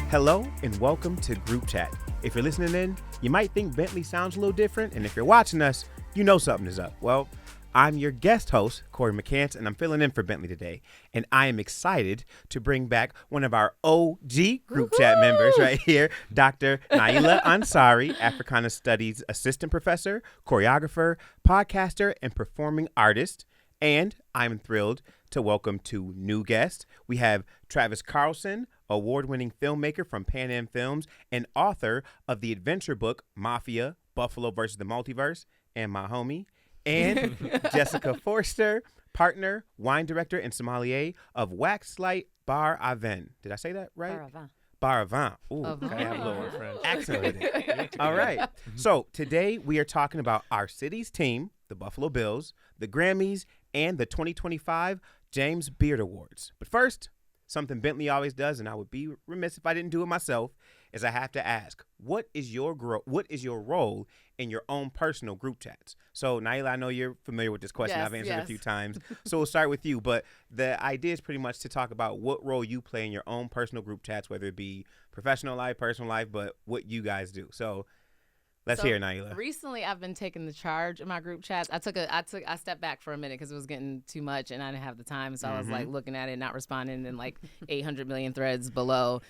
Hello and welcome to Group Chat. If you're listening in, you might think Bentley sounds a little different, and if you're watching us, you know something is up. Well, I'm your guest host, Cory McCants, and I'm filling in for Bentley today. And I am excited to bring back one of our OG Group Chat members right here, Dr. Naila Ansari, Africana Studies Assistant Professor, Choreographer, Podcaster, and Performing Artist. And I'm thrilled to welcome two new guests. We have Travis Carlson, award-winning filmmaker from Pan Am Films and author of the adventure book Mafia, Buffalove versus the Multiverse, and my homie. And Jessica Forster, partner, wine director, and sommelier of Waxlight Bar. Did I say that right? Bar. Ooh, gotta have a little accent with it. All right. So today we are talking about our city's team, the Buffalo Bills, the Grammys, and the 2025 James Beard Awards. But first, something Bentley always does, and I would be remiss if I didn't do it myself, is I have to ask, what is your role in your own personal group chats? So, Naila, I know you're familiar with this question. Yes, I've answered it a few times. So we'll start with you. But the idea is pretty much to talk about what role you play in your own personal group chats, whether it be professional life, personal life, but what you guys do. So let's hear, Naila. Recently, I've been taking the charge in my group chats. I stepped back for a minute because it was getting too much and I didn't have the time. So I was like looking at it, not responding, and like 800 million threads below,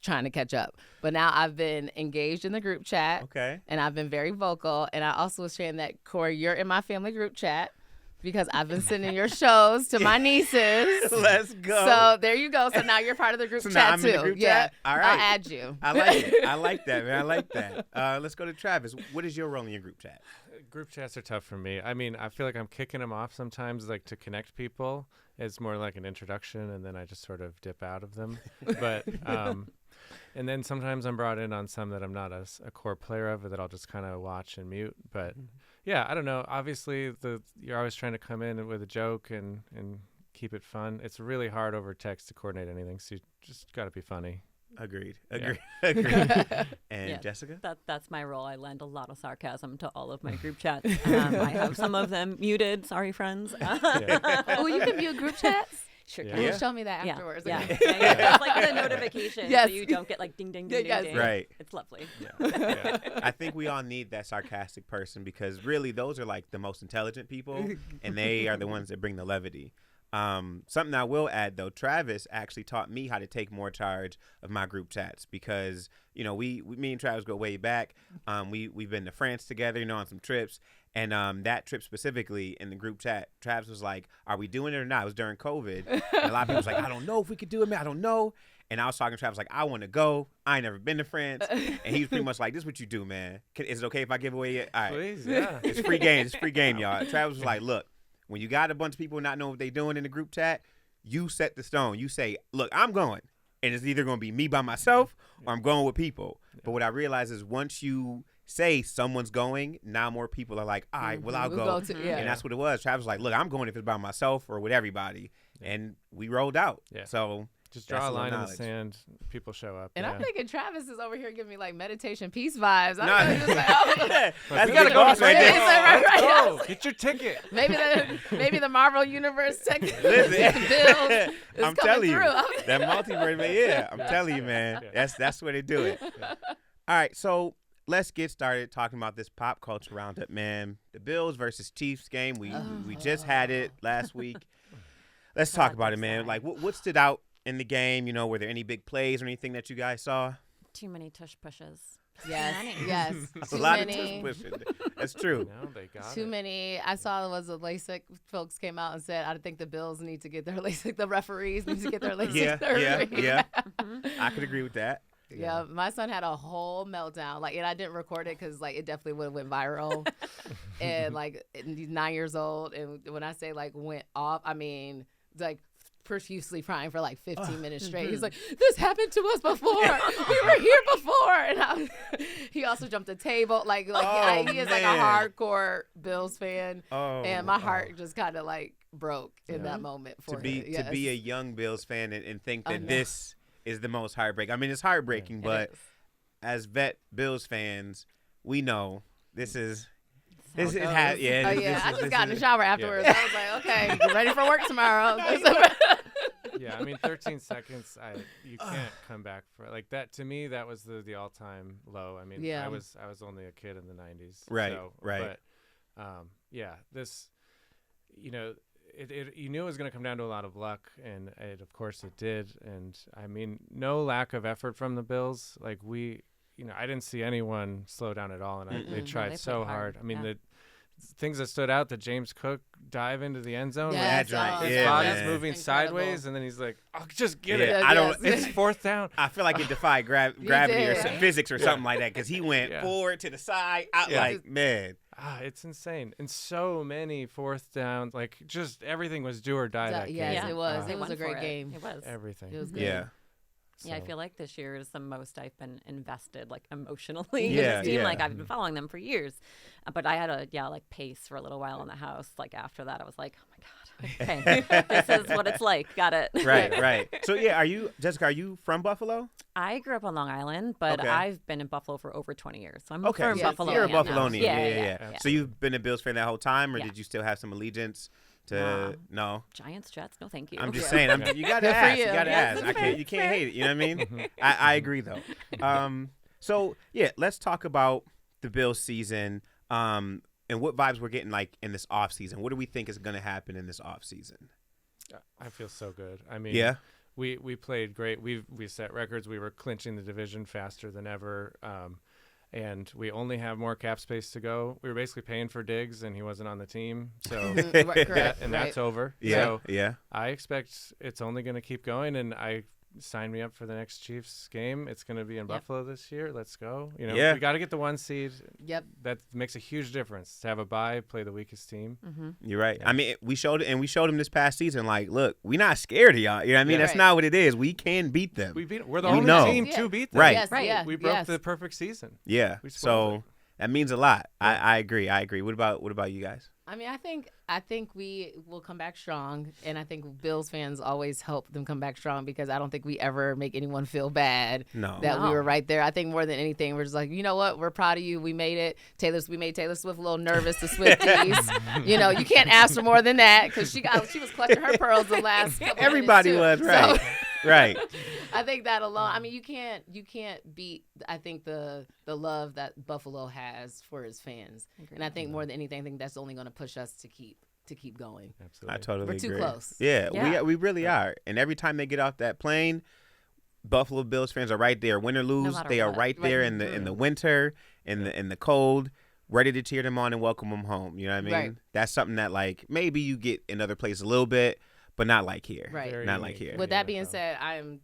trying to catch up. But now I've been engaged in the group chat. Okay. And I've been very vocal. And I also was sharing that, Cory, you're in my family group chat because I've been sending your shows to my nieces. Let's go. So there you go. So now you're part of the group so chat now I'm too. in the group chat? All right. I'll add you. I like it. I like that, man. I like that. Let's go to Travis. What is your role in your group chat? Group chats are tough for me. I mean, I feel like I'm kicking them off sometimes, like to connect people. It's more like an introduction, and then I just sort of dip out of them. But and then sometimes I'm brought in on some that I'm not a core player of, or that I'll just kind of watch and mute. But yeah, I don't know. Obviously, you're always trying to come in with a joke and keep it fun. It's really hard over text to coordinate anything, so you just got to be funny. Agreed. And Jessica? That's my role. I lend a lot of sarcasm to all of my group chats. I have some of them muted. Sorry, friends. Oh, you can mute group chats? Sure. Yeah. You'll show me that afterwards. Yeah. It's like the notification, so you don't get like ding, ding, ding, ding, ding. Right. It's lovely. Yeah. I think we all need that sarcastic person because really those are like the most intelligent people, and they are the ones that bring the levity. Something I will add though, Travis actually taught me how to take more charge of my group chats because, you know, me and Travis go way back. We've been to France together, you know, on some trips. And that trip specifically in the group chat, Travis was like, are we doing it or not? It was during COVID. And a lot of people was like, I don't know if we could do it, man. I don't know. And I was talking to Travis like, I want to go. I ain't never been to France. And he was pretty much like, this is what you do, man. Is it okay if I give away it? All right. Please, yeah. It's free game. It's free game, y'all. Travis was like, look, when you got a bunch of people not knowing what they're doing in the group chat, you set the stone. You say, look, I'm going. And it's either going to be me by myself or I'm going with people. But what I realize is once you say someone's going, now more people are like, all right, well, I'll go. And that's what it was. Travis was like, look, I'm going if it's by myself or with everybody. And we rolled out. Yeah. So just draw a line in the sand. People show up. And I'm thinking Travis is over here giving me like meditation peace vibes. That's gotta go right there. Right. Get your ticket. Maybe the Marvel Universe Bills is I'm coming telling you, through. that multiverse, man. Yeah, I'm telling you, man. That's where they do it. All right, so let's get started talking about this pop culture roundup, man. The Bills versus Chiefs game. We just had it last week. Let's talk about it, man. Like, what stood out in the game? You know, were there any big plays or anything that you guys saw? Too many tush pushes. Yes. A lot of tush pushing. That's true. No, they got Too many. I saw was the LASIK folks came out and said, I think the Bills need to get their LASIK. The referees need to get their LASIK surgery. Yeah. I could agree with that. Yeah, my son had a whole meltdown. Like, and I didn't record it because, like, it definitely would have went viral. And like, he's 9 years old, and when I say like went off, I mean like profusely crying for like 15 minutes straight. He's like, this happened to us before. We were here before. And he also jumped the table. He is like a hardcore Bills fan. And my heart just kind of like broke in that moment for him. To be a young Bills fan and think that this is the most heartbreaking. I mean, it's heartbreaking, but as vet Bills fans, we know this is. I just got in the shower afterwards. I was like, okay, get ready for work tomorrow. Yeah, I mean, 13 seconds, you can't come back for like that. To me, that was the all-time low. I mean, Yeah. I was only a kid in the 90s. Right, so, right. But yeah, this, it you knew it was going to come down to a lot of luck, and of course it did. And I mean, no lack of effort from the Bills. Like I didn't see anyone slow down at all, and they tried they so played hard. I mean, yeah. the things that stood out, the James Cook dive into the end zone. Yes, where right. his Yeah, body's man. moving Incredible. sideways, and then he's like, "Oh, just get Yeah, it." I don't. Yes. It's fourth down. I feel like it defied gravity or did. some physics or something like that because he went Yeah. forward to the side. Out Yeah. like, man. It's insane. And so many fourth downs, like just everything was do or die that game. Yes, Yeah. it was. They It was went a great for it. game. It was. Everything. It was good. Yeah. Yeah, I So- feel like this year is the most I've been invested, like emotionally in Yeah, this team. yeah. Like I've been following them for years, but I had a pace for a little while in the house. Like after that, I was like, oh my god, okay, this is what it's like. Got it. Right. So yeah, Jessica? Are you from Buffalo? I grew up on Long Island, but Okay. I've been in Buffalo for over 20 years. So I'm Okay, from Yes, Buffalo. you're a now. Buffalonian. Yeah. So you've been a Bills fan that whole time, or Yeah. did you still have some allegiance to? No. Giants, Jets, no thank you. I'm just Yeah. saying. Yeah. You gotta Good for ask. You you. gotta Yes, ask. that's You can't hate it. You know what I mean? Mhm. I agree though. So yeah, let's talk about the Bills season. And what vibes we're getting like in this off season. What do we think is gonna happen in this off season? I feel so good. I mean, Yeah. we played great. We set records. We were clinching the division faster than ever. And we only have more cap space to go. We were basically paying for Diggs, and he wasn't on the team. So Correct. that's over. Yeah. So Yeah. I expect it's only going to keep going, and I signed me up for the next Chiefs game. It's going to be in Buffalo this year. Let's go. Yeah. We got to get the 1 seed. Yep. That makes a huge difference to have a bye, play the weakest team. Mm-hmm. You're right. Yeah. I mean, we showed them this past season. Like, look, we're not scared of y'all. You know what I mean? Yeah. That's Right. not what it is. We can beat them. We're the We only know. team Yeah. to beat them. Right. Yes, Right. yeah, We broke yes. the perfect season. Yeah. We So spoiled that means a lot. I agree. What about you guys? I mean, I think we will come back strong, and I think Bills fans always help them come back strong because I don't think we ever make anyone feel bad No. that we No. were right there. I think more than anything, we're just like, you know what, we're proud of you. We made it. We made Taylor Swift a little nervous. The Swifties, you can't ask for more than that because she was clutching her pearls the last. Couple Everybody minutes, was too. right. So, Right. I think that alone. I mean, you can't beat. I think the love that Buffalo has for his fans, and I think more than anything, I think that's only going to push us to keep going. Absolutely. I totally We're agree. too close. Yeah, Yeah. we really are. And every time they get off that plane, Buffalo Bills fans are right there. Win or lose, matter they are what. right there Right. in the winter, in the cold, ready to cheer them on and welcome them home. You know what I mean? Right. That's something that like maybe you get in other places a little bit, but not like here. Right. Very Not like unique. here. With Yeah, that being so- said, I'm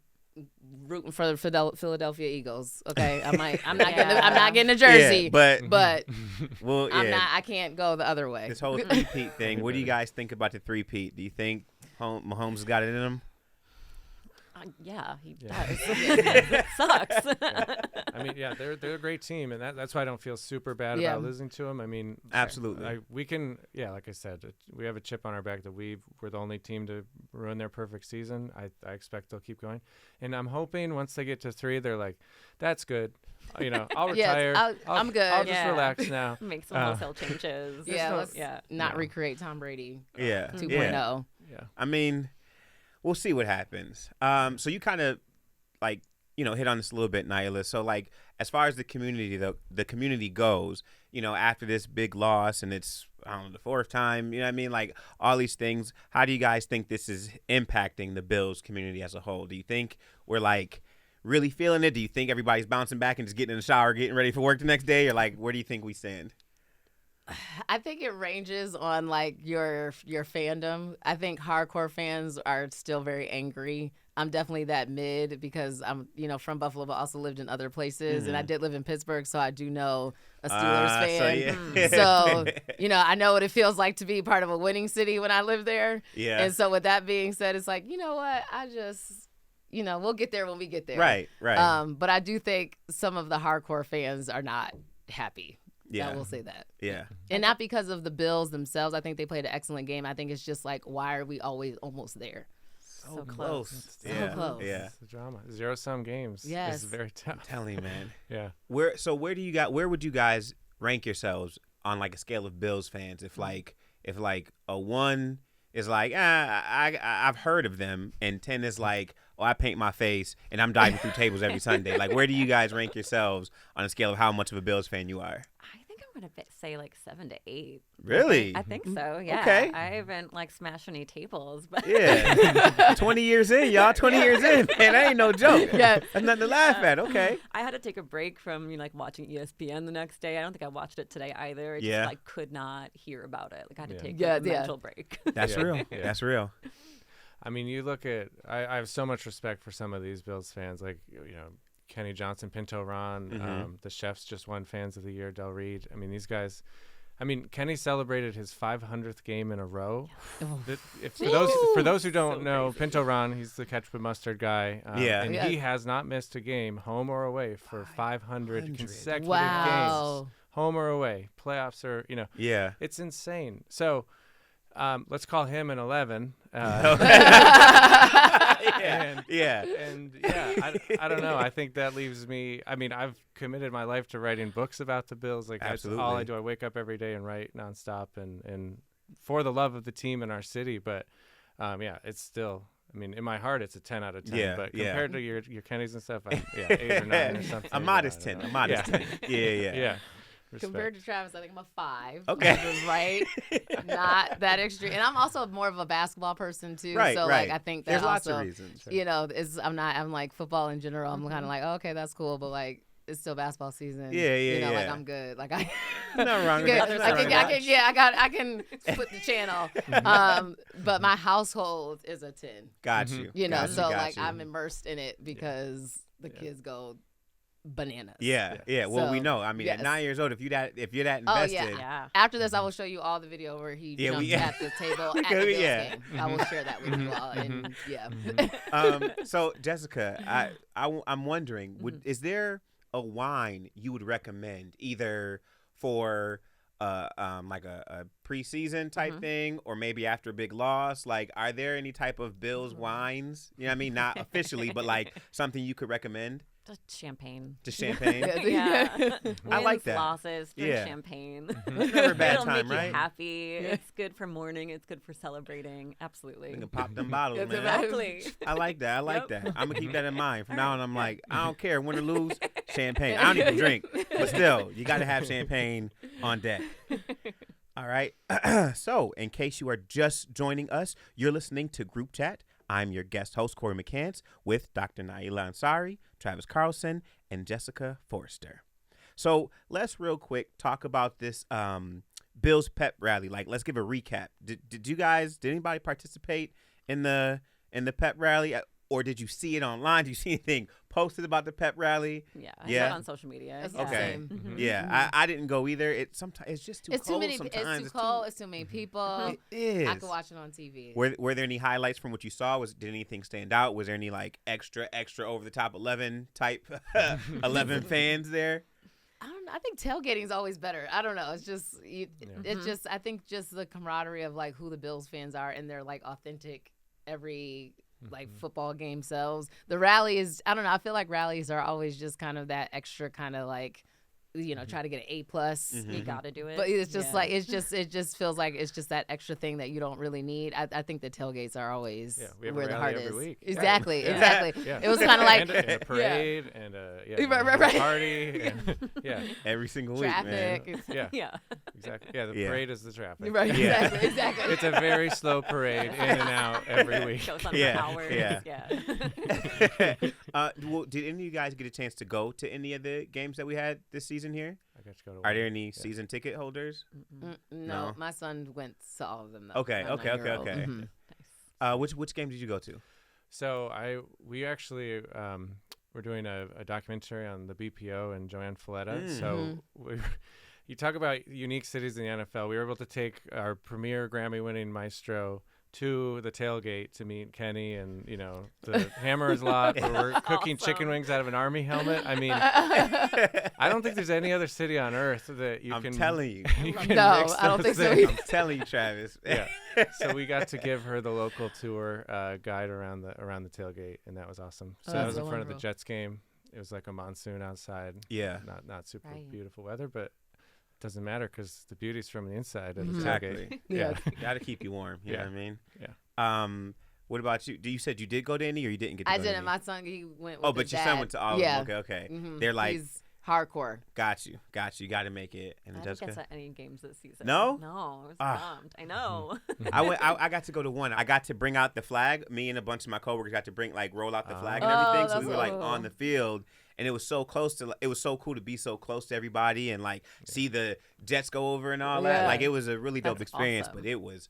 rooting for the Philadelphia Eagles. Okay, I'm not Yeah. getting a jersey, Yeah, but but well, yeah. I can't go the other way. This whole three-peat thing. What do you guys think about the three-peat? Do you think Mahomes has got it in him? Yeah, he Yeah. does. It sucks. I mean, yeah, they're a great team, and that's why I don't feel super bad Yeah. about losing to them. I mean, Absolutely. we can, like I said, we have a chip on our back that we're the only team to ruin their perfect season. I expect they'll keep going, and I'm hoping once they get to 3, they're like, that's good. I'll Yes, retire. I'm good. I'll just Yeah. relax now. Make some wholesale changes. Yeah, let's yeah. not Yeah. recreate Tom Brady Yeah. 2.0. Yeah. Yeah. I mean, we'll see what happens. So you kind of like, hit on this a little bit, Naila. So like, as far as the community goes, after this big loss and it's, I don't know, the 4th time, you know what I mean? Like all these things, how do you guys think this is impacting the Bills community as a whole? Do you think we're like really feeling it? Do you think everybody's bouncing back and just getting in the shower, getting ready for work the next day? Or like, where do you think we stand? I think it ranges on like your fandom. I think hardcore fans are still very angry. I'm definitely that mid because I'm, from Buffalo, but also lived in other places. And I did live in Pittsburgh, so I do know a Steelers fan. So, So, I know what it feels like to be part of a winning city when I lived there. yeah. And so with that being said, it's like, you know what? I just, we'll get there when we get there. Right. But I do think some of the hardcore fans are not happy. Yeah. I will say that. Yeah. And not because of the Bills themselves. I think they played an excellent game. I think it's just like, why are we always almost there? So So close. close. So Yeah. close. Yeah. It's the drama. 0-sum games. Yes. It's very tough. Telling you, man. Yeah. Where would you guys rank yourselves on like a scale of Bills fans? If like a 1 is like, I've heard of them, and 10 is like, oh, I paint my face and I'm diving through tables every Sunday. Like, where do you guys rank yourselves on a scale of how much of a Bills fan you are? I think I'm gonna say like 7 to 8. Really? I think so. Yeah. Okay. I haven't like smashed any tables, but Yeah. 20 years in, y'all. 20 years in, man. That ain't no joke. Yeah. That's nothing to laugh at. Okay. I had to take a break from like watching ESPN the next day. I don't think I watched it today either. I just Yeah. like could not hear about it. Like I had to take Yeah, a yeah. mental break. That's Yeah. real. Yeah. That's real. I mean, you look at, I have so much respect for some of these Bills fans, like, Kenny Johnson, Pinto Ron, the Chefs just won Fans of the Year, Del Reed. I mean, these guys, Kenny celebrated his 500th game in a row. For those who don't know, crazy. Pinto Ron, he's the ketchup and mustard guy. And Yeah. he has not missed a game, home or away, for 500 consecutive Wow. games. Home or away. Playoffs are, Yeah. it's insane. So let's call him an 11. Yeah. I don't know. I think that leaves me. I mean, I've committed my life to writing books about the Bills. Like that's all I Absolutely. do. I wake up every day and write nonstop, and for the love of the team and our city. But it's still. I mean, in my heart, it's a 10 out of 10. Yeah, but yeah. compared to your Kennys and stuff, 8 or 9 or something. A modest 10. A modest 10. Yeah. Yeah. Respect. Compared to Travis, I think I'm a 5. Okay. Which is right. Not that extreme. And I'm also more of a basketball person too. Right, so right. like I think that There's lots also, of reasons. I'm like football in general. I'm kind of like, okay, that's cool, but like it's still basketball season. Yeah, Like yeah. I'm good. Like I Nothing wrong with good. that. There's Nothing wrong with that. I can split the channel. But my household is a 10. Got you. Got you, so got like you. I'm immersed in it because the kids go bananas. Yeah. Well, we So, know. I mean, at yes. 9 years old, if you're that Oh, invested, Yeah. After this, I will show you all the video where he Yeah, jumped at the table at the could- Bills yeah. game. I will share that with you all. And yeah. So Jessica, I'm wondering, is there a wine you would recommend either for like a preseason type thing or maybe after a big loss? Like, are there any type of Bills wines? You know what I mean? Not officially, but like something you could recommend? Just champagne. Just champagne? Yeah. I like Wins, that. Losses, drink Yeah. champagne. It's never a bad It'll time, make right? you happy. It's good for mourning. It's good for celebrating. Absolutely. You can pop them bottles, That's man. Exactly. I like that. I like Yep. that. I'm gonna keep that in mind. From now on, I'm like, I don't care, win or lose, champagne. I don't even drink, but still, you got to have champagne on deck. All right. So, in case you are just joining us, you're listening to Group Chat. I'm your guest host, Cory McCants, with Dr. Naila Ansari, Travis Carlson, and Jessica Forster. So, let's real quick talk about this Bills pep rally. Like, let's give a recap. Did anybody participate in the pep rally? Or did you see it online? Did you see anything posted about the pep rally? Yeah. I Yeah. saw it on social media. That's Yeah. the Okay. same. Mhm. Yeah, I didn't go either. It's just too It's cold too many. sometimes. It's too cold. It's too many people. It is. I could watch it on TV. Were there any highlights from what you saw? Did anything stand out? Was there any like extra over the top 11 type 11 fans there? I don't know. I think tailgating is always better. I don't know. It's just it's just I think just the camaraderie of like who the Bills fans are and their like authentic every like football game selves. The rally is I don't know. I feel like rallies are always just kind of that extra kind of like try to get an A+. You got to do it. But it's just Yeah. like it just feels like it's just that extra thing that you don't really need. I think the tailgates are always we have a where the rally heart every is. week. Exactly, Yeah. exactly. Yeah. It was kind of like and a parade and a Right. party. And, yeah, Every single week, man. traffic. It's- yeah, Yeah. exactly. Yeah, the Yeah. parade is the traffic. Right, Yeah. exactly. It's a very slow parade in and out every week. Goes on Yeah, for hours. yeah. Yeah. Well, did any of you guys get a chance to go to any of the games that we had this season here? I got to go to Are one. there any season ticket holders? No, No. my son went to all of them though. Okay, My okay. 9-year-old. Okay. Mhm. Which game did you go to? So we actually we're doing a documentary on the BPO and Joanne Folletta. So you talk about unique cities in the NFL. We were able to take our premier Grammy-winning maestro to the tailgate to meet Kenny and the Hammer's lot where we're cooking chicken wings out of an Army helmet. I mean, I don't think there's any other city on earth that you I'm can. telling you. you can No, mix I don't those think so things. either. I'm telling you, Travis. Yeah. So we got to give her the local tour guide around the tailgate, and that was awesome. So Oh, that that's was in so front of the wonderful. Jets game. It was like a monsoon outside. Yeah. Not super Right. beautiful weather, but doesn't matter because the beauty's from the inside of the Exactly. tailgate. Yeah. Got to keep you warm. You know what I mean? Yeah. What about you? You said you did go to any, or you didn't get to I go to didn't. any? My son, he went with Oh, but his your dad. son went to all of them. Yeah. Okay. Mhm. They're like, He's hardcore. got you. You got to make it. And I didn't Jessica? get to any games this season. No? No, I was Ah. bummed. I know. I got to go to one. I got to bring out the flag. Me and a bunch of my coworkers got to roll out the flag and Oh, everything. So that's we were like cool. on the field, and it was so close to. It was so cool to be so close to everybody and like see the jets go over and all that. Yeah. Like it was a really dope That's experience, awesome. but it was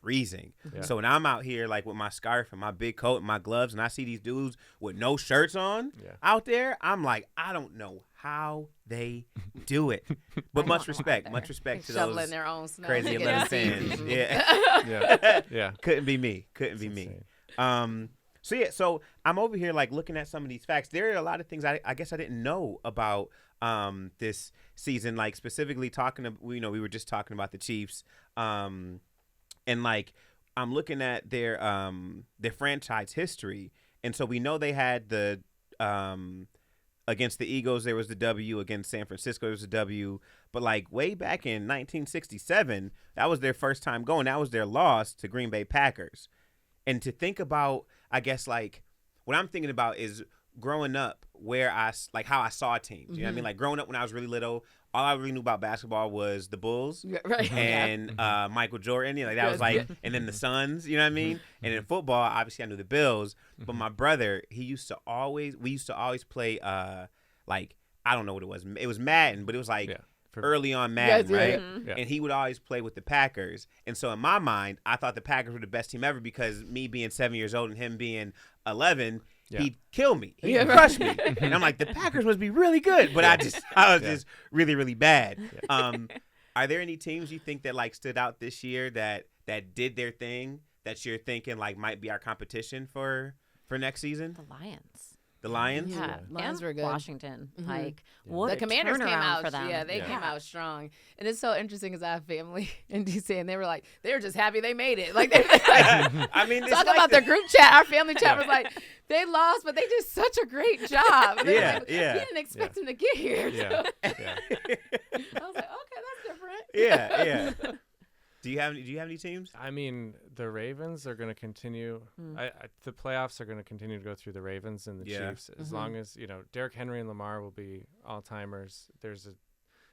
freezing. Yeah. So when I'm out here like with my scarf and my big coat and my gloves, and I see these dudes with no shirts on out there, I'm like, I don't know how they do it. But much respect to Shoveling those their own snow. crazy 11 Yeah. fans. Yeah. Yeah. Couldn't be me. Insane. So I'm over here like looking at some of these facts. There are a lot of things I guess I didn't know about this season. Like specifically we were just talking about the Chiefs, and like I'm looking at their franchise history, and so we know they had the against the Eagles there was the W, against San Francisco there was a W, but like way back in 1967 that was their first time going. That was their loss to Green Bay Packers. And to think about, I guess, like, what I'm thinking about is growing up where how I saw teams. You know what I mean? Like, growing up when I was really little, all I really knew about basketball was the Bulls Right. and Michael Jordan. You know, like, that was like, and then the Suns, you know what I mean? And in football, obviously, I knew the Bills. But my brother, we used to always play, like, I don't know what it was. It was Madden, but it was like, early on Madden, Yeah, right? Yeah. And he would always play with the Packers. And so in my mind, I thought the Packers were the best team ever because me being 7 years old and him being 11, he'd kill me. He'd crush me. And I'm like, the Packers must be really good. But I was just really, really bad. Are there any teams you think that like stood out this year that did their thing that you're thinking like might be our competition for next season? The Lions. The Lions? Yeah, Lions and were good. Washington. Mhm. Like, what The a Commanders came turnaround out. for them. Yeah, they came out strong, and it's so interesting because I have family in DC, and they were just happy they made it. Like, I mean, talk about their group chat. Our family chat was like, they lost, but they did such a great job. And they were like, we didn't expect them to get here. Yeah. I was like, okay, that's different. Yeah. Do you have any teams? I mean, the Ravens are going to continue. The playoffs are going to continue to go through the Ravens and the Chiefs as long as Derrick Henry and Lamar will be all timers. There's a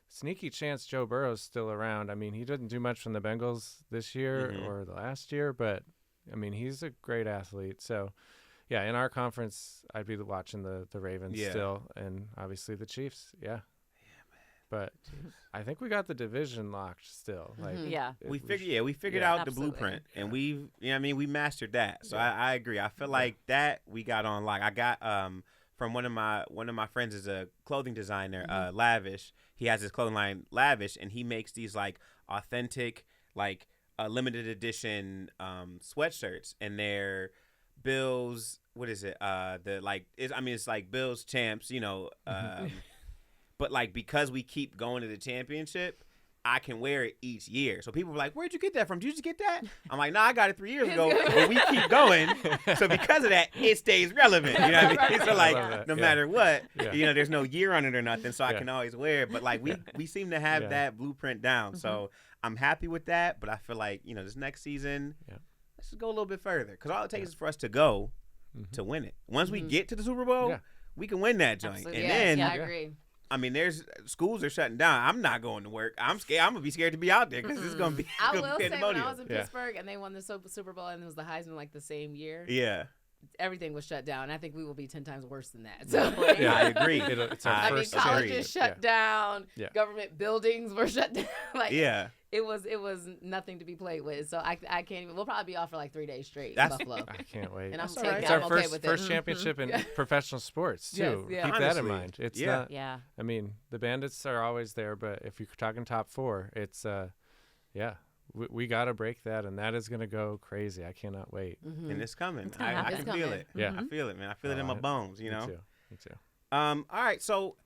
sneaky chance Joe Burrow's still around. I mean, he didn't do much from the Bengals this year or the last year, but I mean, he's a great athlete. So, yeah, in our conference, I'd be watching the Ravens still, and obviously the Chiefs. Yeah. But I think we got the division locked still. Like we figured out the blueprint, and we mastered that. So I agree. I feel like that we got on lock. I got from one of my friends is a clothing designer, Lavish. He has his clothing line Lavish, and he makes these like authentic like limited edition sweatshirts, and they're Bills. What is it? It's like Bills champs. But like because we keep going to the championship, I can wear it each year. So people were like, "Where'd you get that from? Did you just get that?" I'm like, "No, I got it 3 years ago." But we keep going, so because of that, it stays relevant. You know what I mean? So like, no matter what, there's no year on it or nothing, so I can always wear it. But like we seem to have that blueprint down. So I'm happy with that. But I feel like this next season, let's just go a little bit further because all it takes is for us to go to win it. Once we get to the Super Bowl, we can win that joint, Absolutely. and then I agree. I mean, schools are shutting down. I'm not going to work. I'm scared. I'm gonna be scared to be out there because it's gonna be. I will say pandemonium. when I was in Pittsburgh and they won the Super Bowl and it was the Heisman like the same year. Yeah. Everything was shut down. I think we will be 10 times worse than that. So I agree. It's our I mean, first colleges shut down. Yeah. Government buildings were shut down. It was nothing to be played with. So I can't even. We'll probably be off for like 3 days straight in Buffalo. I can't wait. And I'm That's taking. all right. It's our I'm okay with first it. championship in professional sports too. Yes, Keep that Honestly, in mind. It's not. Yeah. I mean, the Bandits are always there, but if you're talking top 4, it's we got to break that, and that is going to go crazy. I cannot wait. And it's coming. It's gonna I happen. can It's feel coming. it. Yeah. I feel it, man. I feel it in my bones. Me too. All right, so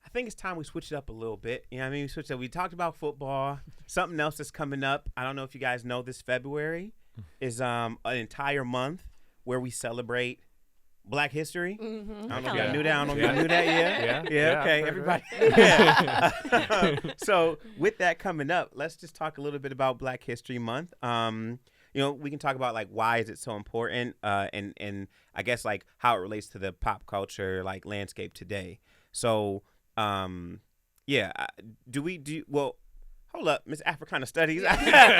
I think it's time we switch it up a little bit. You know what I mean? We talked about football. Something else that's coming up. I don't know if you guys know this February is an entire month where we celebrate Black History. I don't know if Hell y'all yeah. knew that. I don't know if y'all knew that. Yeah. Yeah, Okay. I've heard Everybody. of Yeah. So with that coming up, let's just talk a little bit about Black History Month. We can talk about like why is it so important, and I guess like how it relates to the pop culture like landscape today. So, well. Hold up, Miss Africana Studies. I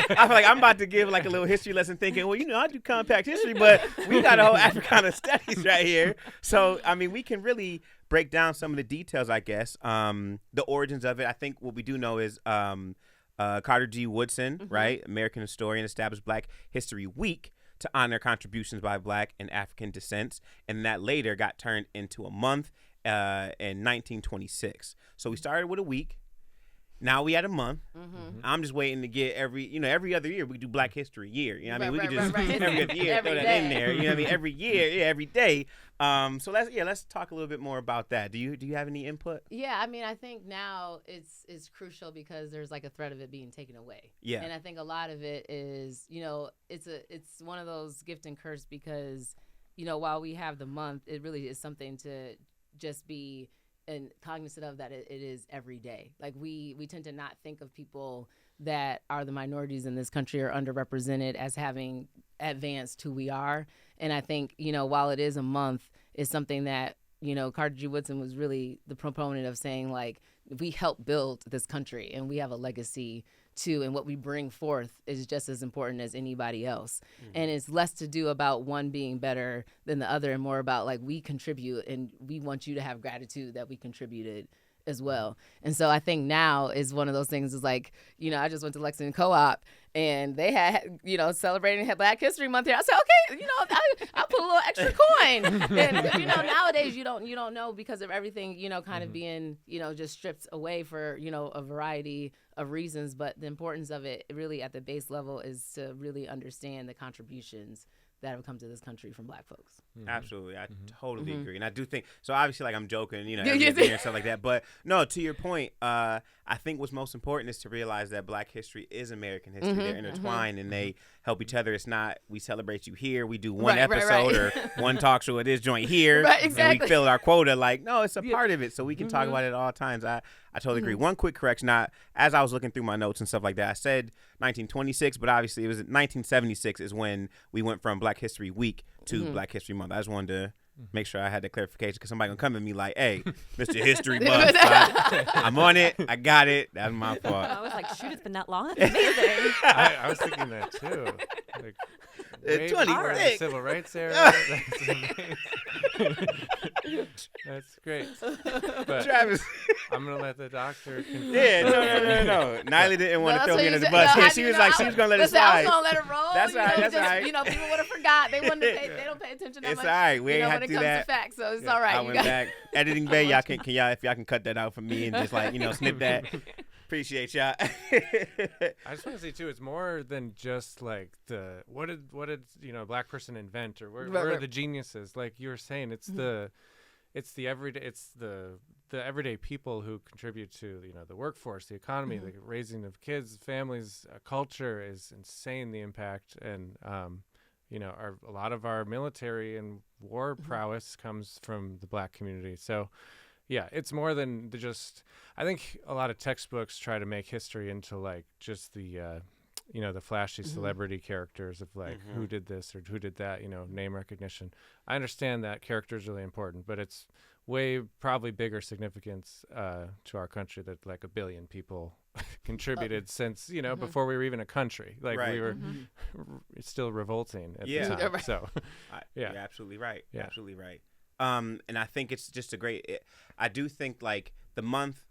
feel like I'm about to give like a little history lesson thinking, well, I do compact history, but we got a whole Africana Studies right here. So, I mean, we can really break down some of the details, I guess. The origins of it, I think what we do know is Carter G. Woodson, right, American historian, established Black History Week to honor contributions by Black and African descents, and that later got turned into a month in 1926. So we started with a week. Now we at a month. I'm just waiting to get every other year we do Black History Year. You know what I mean? We could just every other year throw that in there. You know what I mean? Every year, every day. So let's talk a little bit more about that. Do you have any input? Yeah, I mean, I think now it's crucial because there's like a threat of it being taken away. Yeah. And I think a lot of it is, it's one of those gift and curse because, while we have the month, it really is something to just be and cognizant of that it is every day. Like we tend to not think of people that are the minorities in this country or underrepresented as having advanced who we are. And I think, while it is a month, it's something that, Carter G. Woodson was really the proponent of saying, like, we help build this country and we have a legacy too, and what we bring forth is just as important as anybody else. And it's less to do about one being better than the other and more about like we contribute and we want you to have gratitude that we contributed as well. And so I think now is one of those things is like, I just went to Lexington Co-op and they had, celebrating Black History Month here. I said, okay, I'll put a little extra coin. And, nowadays you don't know because of everything, kind of being, just stripped away for, a variety of reasons. But the importance of it really at the base level is to really understand the contributions that have come to this country from Black folks. Absolutely. I totally agree. And I do think, so obviously like I'm joking, every other year and stuff like that. But no, to your point, I think what's most important is to realize that Black history is American history. They're intertwined and they help each other. It's not, we celebrate you here. We do one episode or one talk show at this joint here. And we fill our quota. Like, no, it's a part of it. So we can talk about it at all times. I totally agree. One quick correction. As I was looking through my notes and stuff like that, I said 1926, but obviously it was 1976 is when we went from Black History Week to Black History Month. I just wanted to make sure I had the clarification because somebody gonna come at me like, hey, Mr. History Buff, I'm on it. I got it. That's my fault. I was like, shoot, it's been that long? That's amazing. I was thinking that too. Like, way before the 26. Civil Rights era. That's amazing. That's great. But Travis. I'm gonna let the doctor confirm. Yeah, no. Naila didn't want to throw me under the said- bus. no, Yeah, I- she you was know, like, I she was gonna let it listen, I was slide. gonna let it roll. That's all right. That's just, all right. People would have forgot. They don't pay attention that It's much. all right. We ain't when have it to do comes that. to facts, so it's all right. I You went got- back. Editing bay, if y'all can cut that out for me and just like, snip that. Appreciate y'all. I just want to say too, it's more than just like the what did Black person invent or where are the geniuses? Like you were saying, it's the everyday, it's the everyday people who contribute to the workforce, the economy, the raising of kids, families, culture is insane. The impact and a lot of our military and war prowess comes from the Black community. So. Yeah, it's more than just. I think a lot of textbooks try to make history into like just the, the flashy celebrity characters of like who did this or who did that. Name recognition. I understand that character is really important, but it's way probably bigger significance to our country that like 1 billion people contributed since before we were even a country. Like we were still revolting at the time. So You're absolutely right. Yeah. Absolutely right. And I think it's just I do think like the month,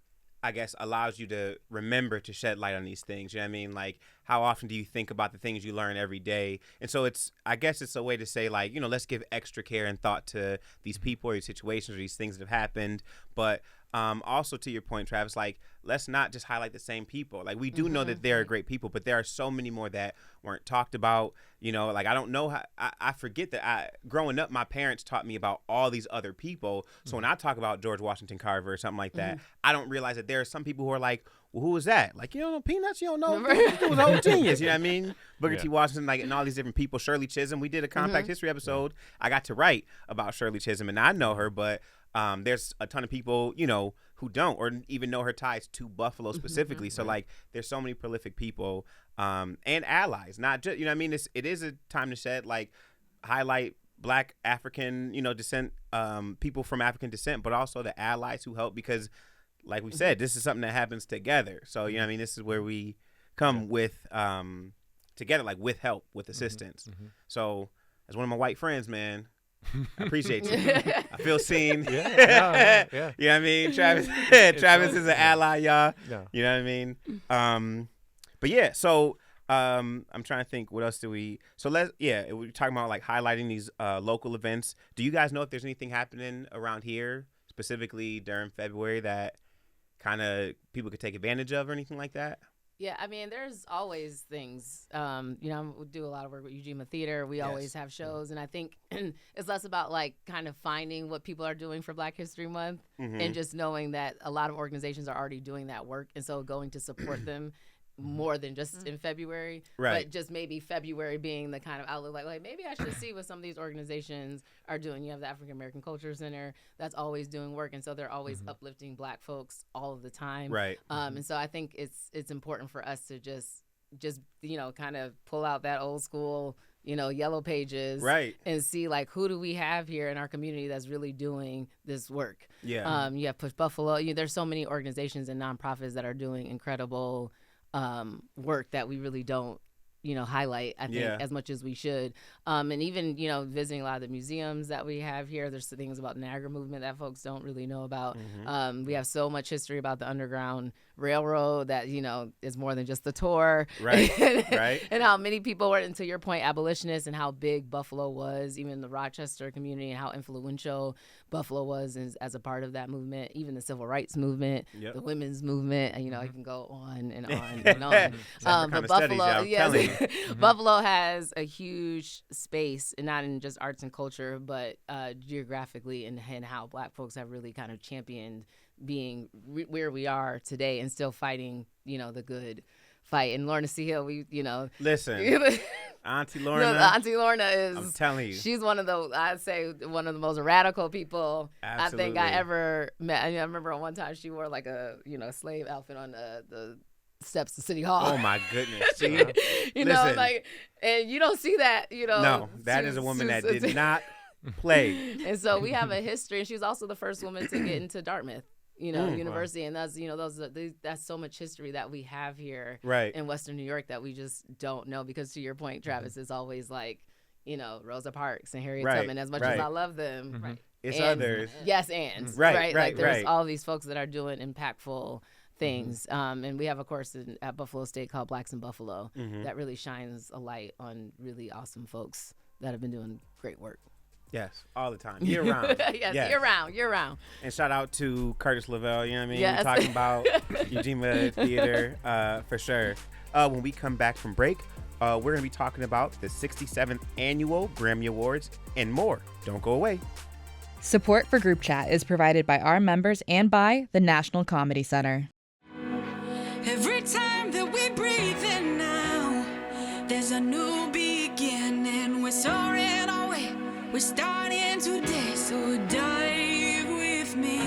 I guess, allows you to remember to shed light on these things. You know what I mean? Like how often do you think about the things you learn every day? And so I guess it's a way to say like, let's give extra care and thought to these people or these situations or these things that have happened. But Also, to your point, Travis, like, let's not just highlight the same people. Like, we do know that there are great people, but there are so many more that weren't talked about. You know, like, I don't know how, I forget that growing up, my parents taught me about all these other people. So when I talk about George Washington Carver or something like that, I don't realize that there are some people who are like, well, who was that? Like, you don't know Peanuts? You don't know? He was a whole genius. You know what I mean? Booker T. Washington, like, and all these different people. Shirley Chisholm. We did a Compact History episode. I got to write about Shirley Chisholm, and I know her, but there's a ton of people, you know, who don't or even know her ties to Buffalo specifically. So, like, there's so many prolific people and allies. Not just, you know what I mean? It is a time to shed, like, highlight Black African, you know, descent, people from African descent, but also the allies who help because, like we said, this is something that happens together. So, you know what I mean? This is where we come with together, like, with help, with assistance. So, as one of my white friends, man, I appreciate you. I feel seen. You know what I mean? Travis Travis is an ally, y'all. You know what I mean? But yeah, so I'm trying to think what else do we we're talking about like highlighting these local events. Do you guys know if there's anything happening around here specifically during February that kind of people could take advantage of or anything like that? Yeah, I mean, there's always things. You know, we do a lot of work with Ujima Theater. We always have shows, and I think it's less about like kind of finding what people are doing for Black History Month and just knowing that a lot of organizations are already doing that work, and so going to support them more than just in February, but just maybe February being the kind of outlook like maybe I should see what some of these organizations are doing. You have the African American Culture Center that's always doing work, and so they're always uplifting Black folks all of the time. And so I think it's important for us to just you know kind of pull out that old school you know yellow pages and see like who do we have here in our community that's really doing this work. You have Push Buffalo. There's so many organizations and nonprofits that are doing incredible work that we really don't, you know, highlight, I think, as much as we should. And even, you know, visiting a lot of the museums that we have here, there's things about the Niagara movement that folks don't really know about. We have so much history about the Underground Railroad that, you know, is more than just the tour. And how many people were, and to your point, abolitionists and how big Buffalo was, even the Rochester community and how influential Buffalo was as a part of that movement, even the civil rights movement, the women's movement, and, you know, I can go on and on and on. But Buffalo, Buffalo has a huge space, and not in just arts and culture, but geographically and how Black folks have really kind of championed being where we are today and still fighting, you know, the good fight. And Lorna C. Hill, we, you know. Listen, Auntie Lorna. Auntie Lorna is, I'm telling you. She's one of the most radical people I think I ever met. I remember one time she wore like a, you know, slave outfit on the steps of City Hall. Oh my goodness. See? You know, like, and you don't see that, you know. No, that is a woman that did not play. And so we have a history, and she was also the first woman to get into Dartmouth, you know, university. And that's, you know, that's so much history that we have here in Western New York that we just don't know, because to your point, Travis, is always like, you know, Rosa Parks and Harriet Tubman, as much as I love them. It's others. Yes, and. Like there's all these folks that are doing impactful things. And we have a course at Buffalo State called Blacks in Buffalo that really shines a light on really awesome folks that have been doing great work. Yes, all the time, year round. Yes, year round. And shout out to Curtis Lavelle, you know what I mean? We're talking about Ujima Theater for sure. When we come back from break, we're going to be talking about the 67th Annual Grammy Awards and more. Don't go away. Support for Group Chat is provided by our members and by the National Comedy Center. Every time that we breathe in now, there's a new beginning. We're soaring away. We're starting today, so dive with me.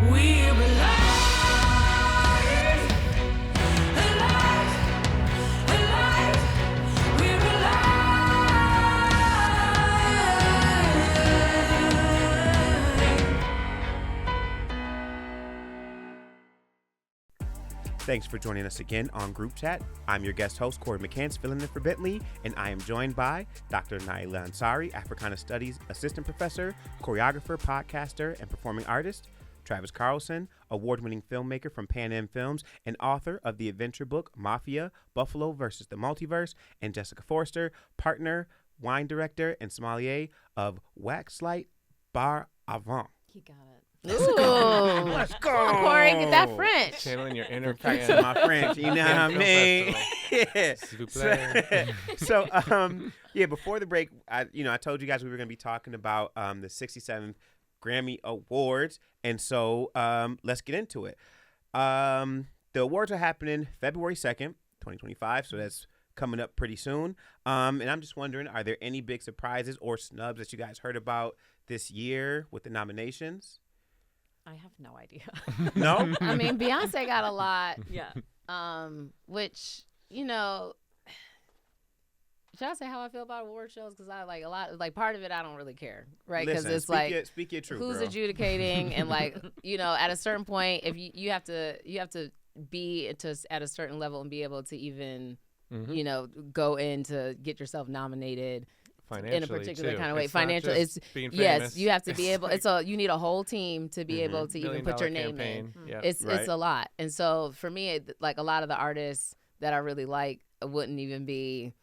We're alive, alive, alive. We're alive. Thanks for joining us again on Group Chat. I'm your guest host, Cory McCants, filling in for Bentley, and I am joined by Dr. Naila Ansari, Africana Studies Assistant Professor, choreographer, podcaster, and performing artist, Travis Carlson, award-winning filmmaker from Pan Am Films and author of the adventure book Mafia, Buffalo versus the Multiverse, and Jessica Forster, partner, wine director, and sommelier of Waxlight Bar Avant. He got it. Ooh, Let's go. Come on, Corey, get that French. Channeling your inner Practicing my French, you know what I mean? Yeah. S'il vous plaît. So, yeah, before the break, I told you guys we were going to be talking about the 67th Grammy Awards, and so let's get into it. The awards are happening February 2nd, 2025, so that's coming up pretty soon. And I'm just wondering, are there any big surprises or snubs that you guys heard about this year with the nominations? I have no idea. No? I mean, Beyonce got a lot, Yeah. which, you know, should I say how I feel about award shows? Because I like a lot, like part of it I don't really care, right? Because Listen, it's like speak your truth, who's girl. adjudicating, and like, you know, at a certain point, if you have to be at a certain level and be able to even, you know, go in to get yourself nominated in a particular kind of way. Financial, it's yes, you have to be able. You need a whole team to be able to even put your name in. Yeah. It's a lot, and so for me, like a lot of the artists that I really like wouldn't even be,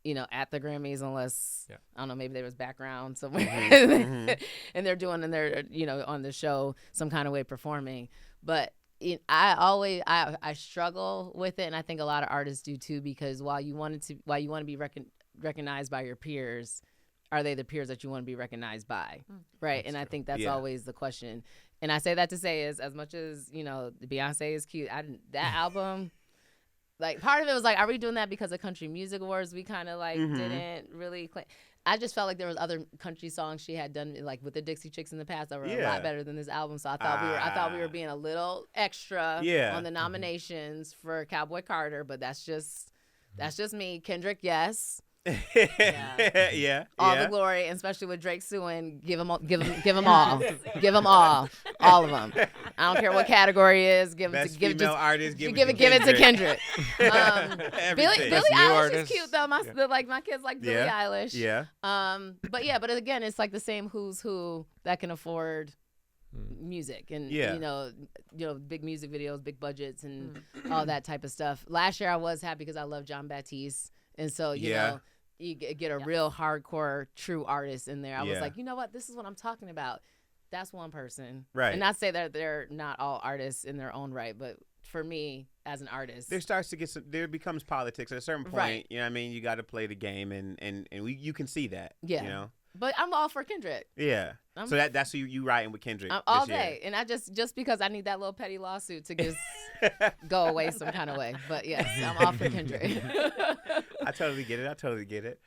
you know, at the Grammys unless I don't know, maybe there was background somewhere and they're you know, on the show some kind of way performing. But I struggle with it, and I think a lot of artists do too, because while you want to be recognized by your peers, are they the peers that you want to be recognized by, right? And I think that's always the question. And I say that to say is, as much as, you know, Beyonce is cute, that album, like part of it was like, are we doing that because of Country Music Awards? We kind of like didn't really claim. I just felt like there was other country songs she had done, like with the Dixie Chicks in the past, that were a lot better than this album. So I thought we were being a little extra on the nominations for Cowboy Carter, but that's just me. Kendrick, yes. Yeah. All the glory, and especially with Drake suing, give them all, give them all of them. I don't care what category it is. Give Best it female artist, give it to Kendrick. Billie Best Eilish is cute though. My kids like Billie Eilish. Yeah. But again, it's like the same who's who that can afford music and you know big music videos, big budgets, and all that type of stuff. Last year I was happy because I love John Baptiste, and so you know. You get a real hardcore, true artist in there. I was like, you know what? This is what I'm talking about. That's one person. Right. And not say that they're not all artists in their own right, but for me, as an artist. There becomes politics at a certain point. Right. You know what I mean? You got to play the game, and you can see that. Yeah. You know? But I'm all for Kendrick. Yeah. So that's who you riding with Kendrick all this day. year. And I just because I need that little petty lawsuit to just go away some kind of way. But yes, I'm all for Kendrick. I totally get it.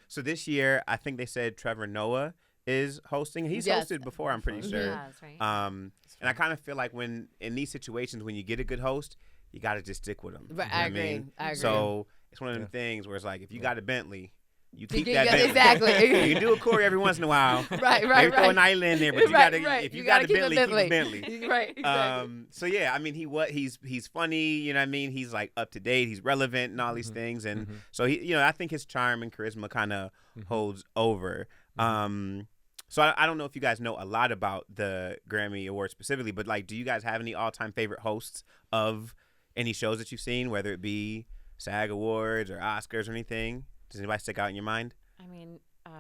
So this year, I think they said Trevor Noah is hosting. He's hosted before, I'm pretty sure. Yeah, that's right. And I kind of feel like when in these situations, when you get a good host, you got to just stick with them. Right, I agree. So it's one of them things where it's like, if you got a Bentley, you keep Yeah, that Bentley. exactly. You can do a Corey every once in a while. Right. Maybe throw an Naila in there, but you Right, gotta right. if you, You got gotta a keep Bentley, it keep a Bentley. Right, exactly. So yeah, I mean he's funny, you know what I mean? He's like up to date, he's relevant and all these things, and so he, you know, I think his charm and charisma kind of holds over. So I don't know if you guys know a lot about the Grammy Awards specifically, but like, do you guys have any all-time favorite hosts of any shows that you've seen, whether it be SAG Awards or Oscars or anything? Does anybody stick out in your mind? I mean,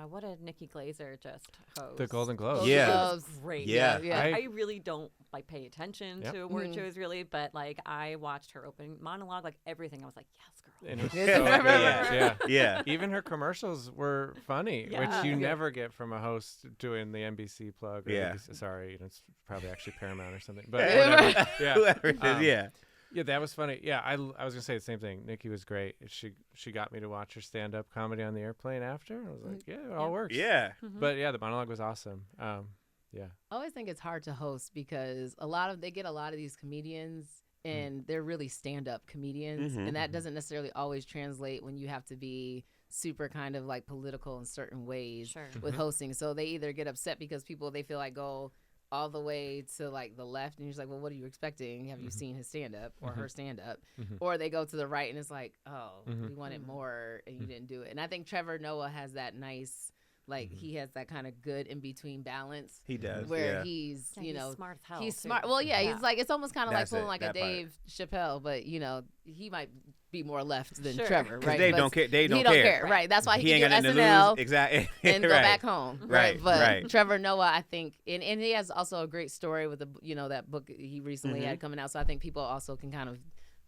what did Nikki Glaser just host? The Golden Globes. Yeah. It was great. Yeah. I really don't like pay attention to award shows really, but like I watched her opening monologue, like everything. I was like, yes, girl. And it was Yeah. so good. Yeah. Even her commercials were funny, Yeah. which you never get from a host doing the NBC plug. Or Yeah. Sorry, it's probably actually Paramount or something. But whatever. Yeah. Whoever it is, yeah. Yeah, that was funny. Yeah, I was gonna say the same thing. Nikki was great. She got me to watch her stand-up comedy on the airplane after. I was like, yeah, it all works. Yeah. But yeah, the monologue was awesome. Yeah. I always think it's hard to host because they get a lot of these comedians and they're really stand-up comedians, and that doesn't necessarily always translate when you have to be super kind of like political in certain ways with hosting. So they either get upset because they feel like go all the way to like the left, and you're just like, well, what are you expecting? Have you seen his stand-up or her stand-up? Or they go to the right and it's like, oh, we wanted more and you didn't do it. And I think Trevor Noah has that nice Like he has that kind of good in between balance. He does. Where he's, Yeah, you know, he's smart as hell, he's too. smart. Well, yeah, he's like, it's almost kind of like That's pulling it, like a that part. Dave Chappelle, but you know, he might be more left than Sure. Trevor, Because right? Dave But don't care. Dave he don't care. right? That's why he He ain't can got do nothing to SNL lose. Exactly. and go Right. back home, Right, But right. Trevor Noah, I think, and he has also a great story with the, you know, that book he recently had coming out. So I think people also can kind of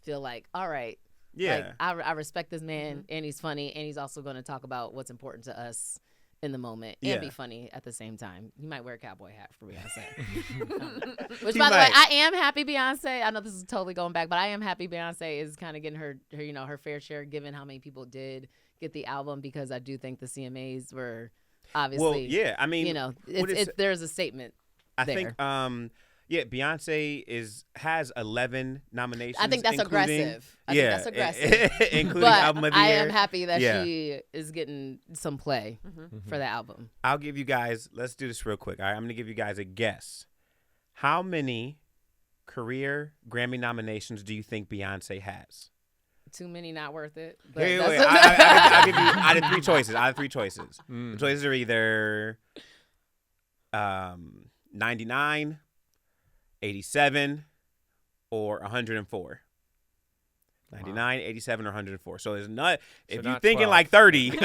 feel like, all right, Yeah. like, I respect this man, and he's funny, and he's also going to talk about what's important to us in the moment and Yeah. be funny at the same time. You might wear a cowboy hat for Beyonce. Which, He by the way, might. I am happy Beyonce. I know this is totally going back, but I am happy Beyonce is kind of getting her, you know, her fair share, given how many people did get the album, because I do think the CMAs were obviously, Well, yeah. I mean, you know, what is- there's a statement I there. think, yeah, Beyonce has 11 nominations. I think that's including- aggressive. I think that's aggressive. including But album of the I year. am happy that Yeah. she is getting some play for the album. I'll give you guys. Let's do this real quick. All right, I'm gonna give you guys a guess. How many career Grammy nominations do you think Beyonce has? Too many, not worth it. But Wait, that's- I'll give you out of three choices. Mm. The choices are either 99, 87, or 104. 99, 87, or 104. So it's not. If you're not thinking 12. like 30, Right,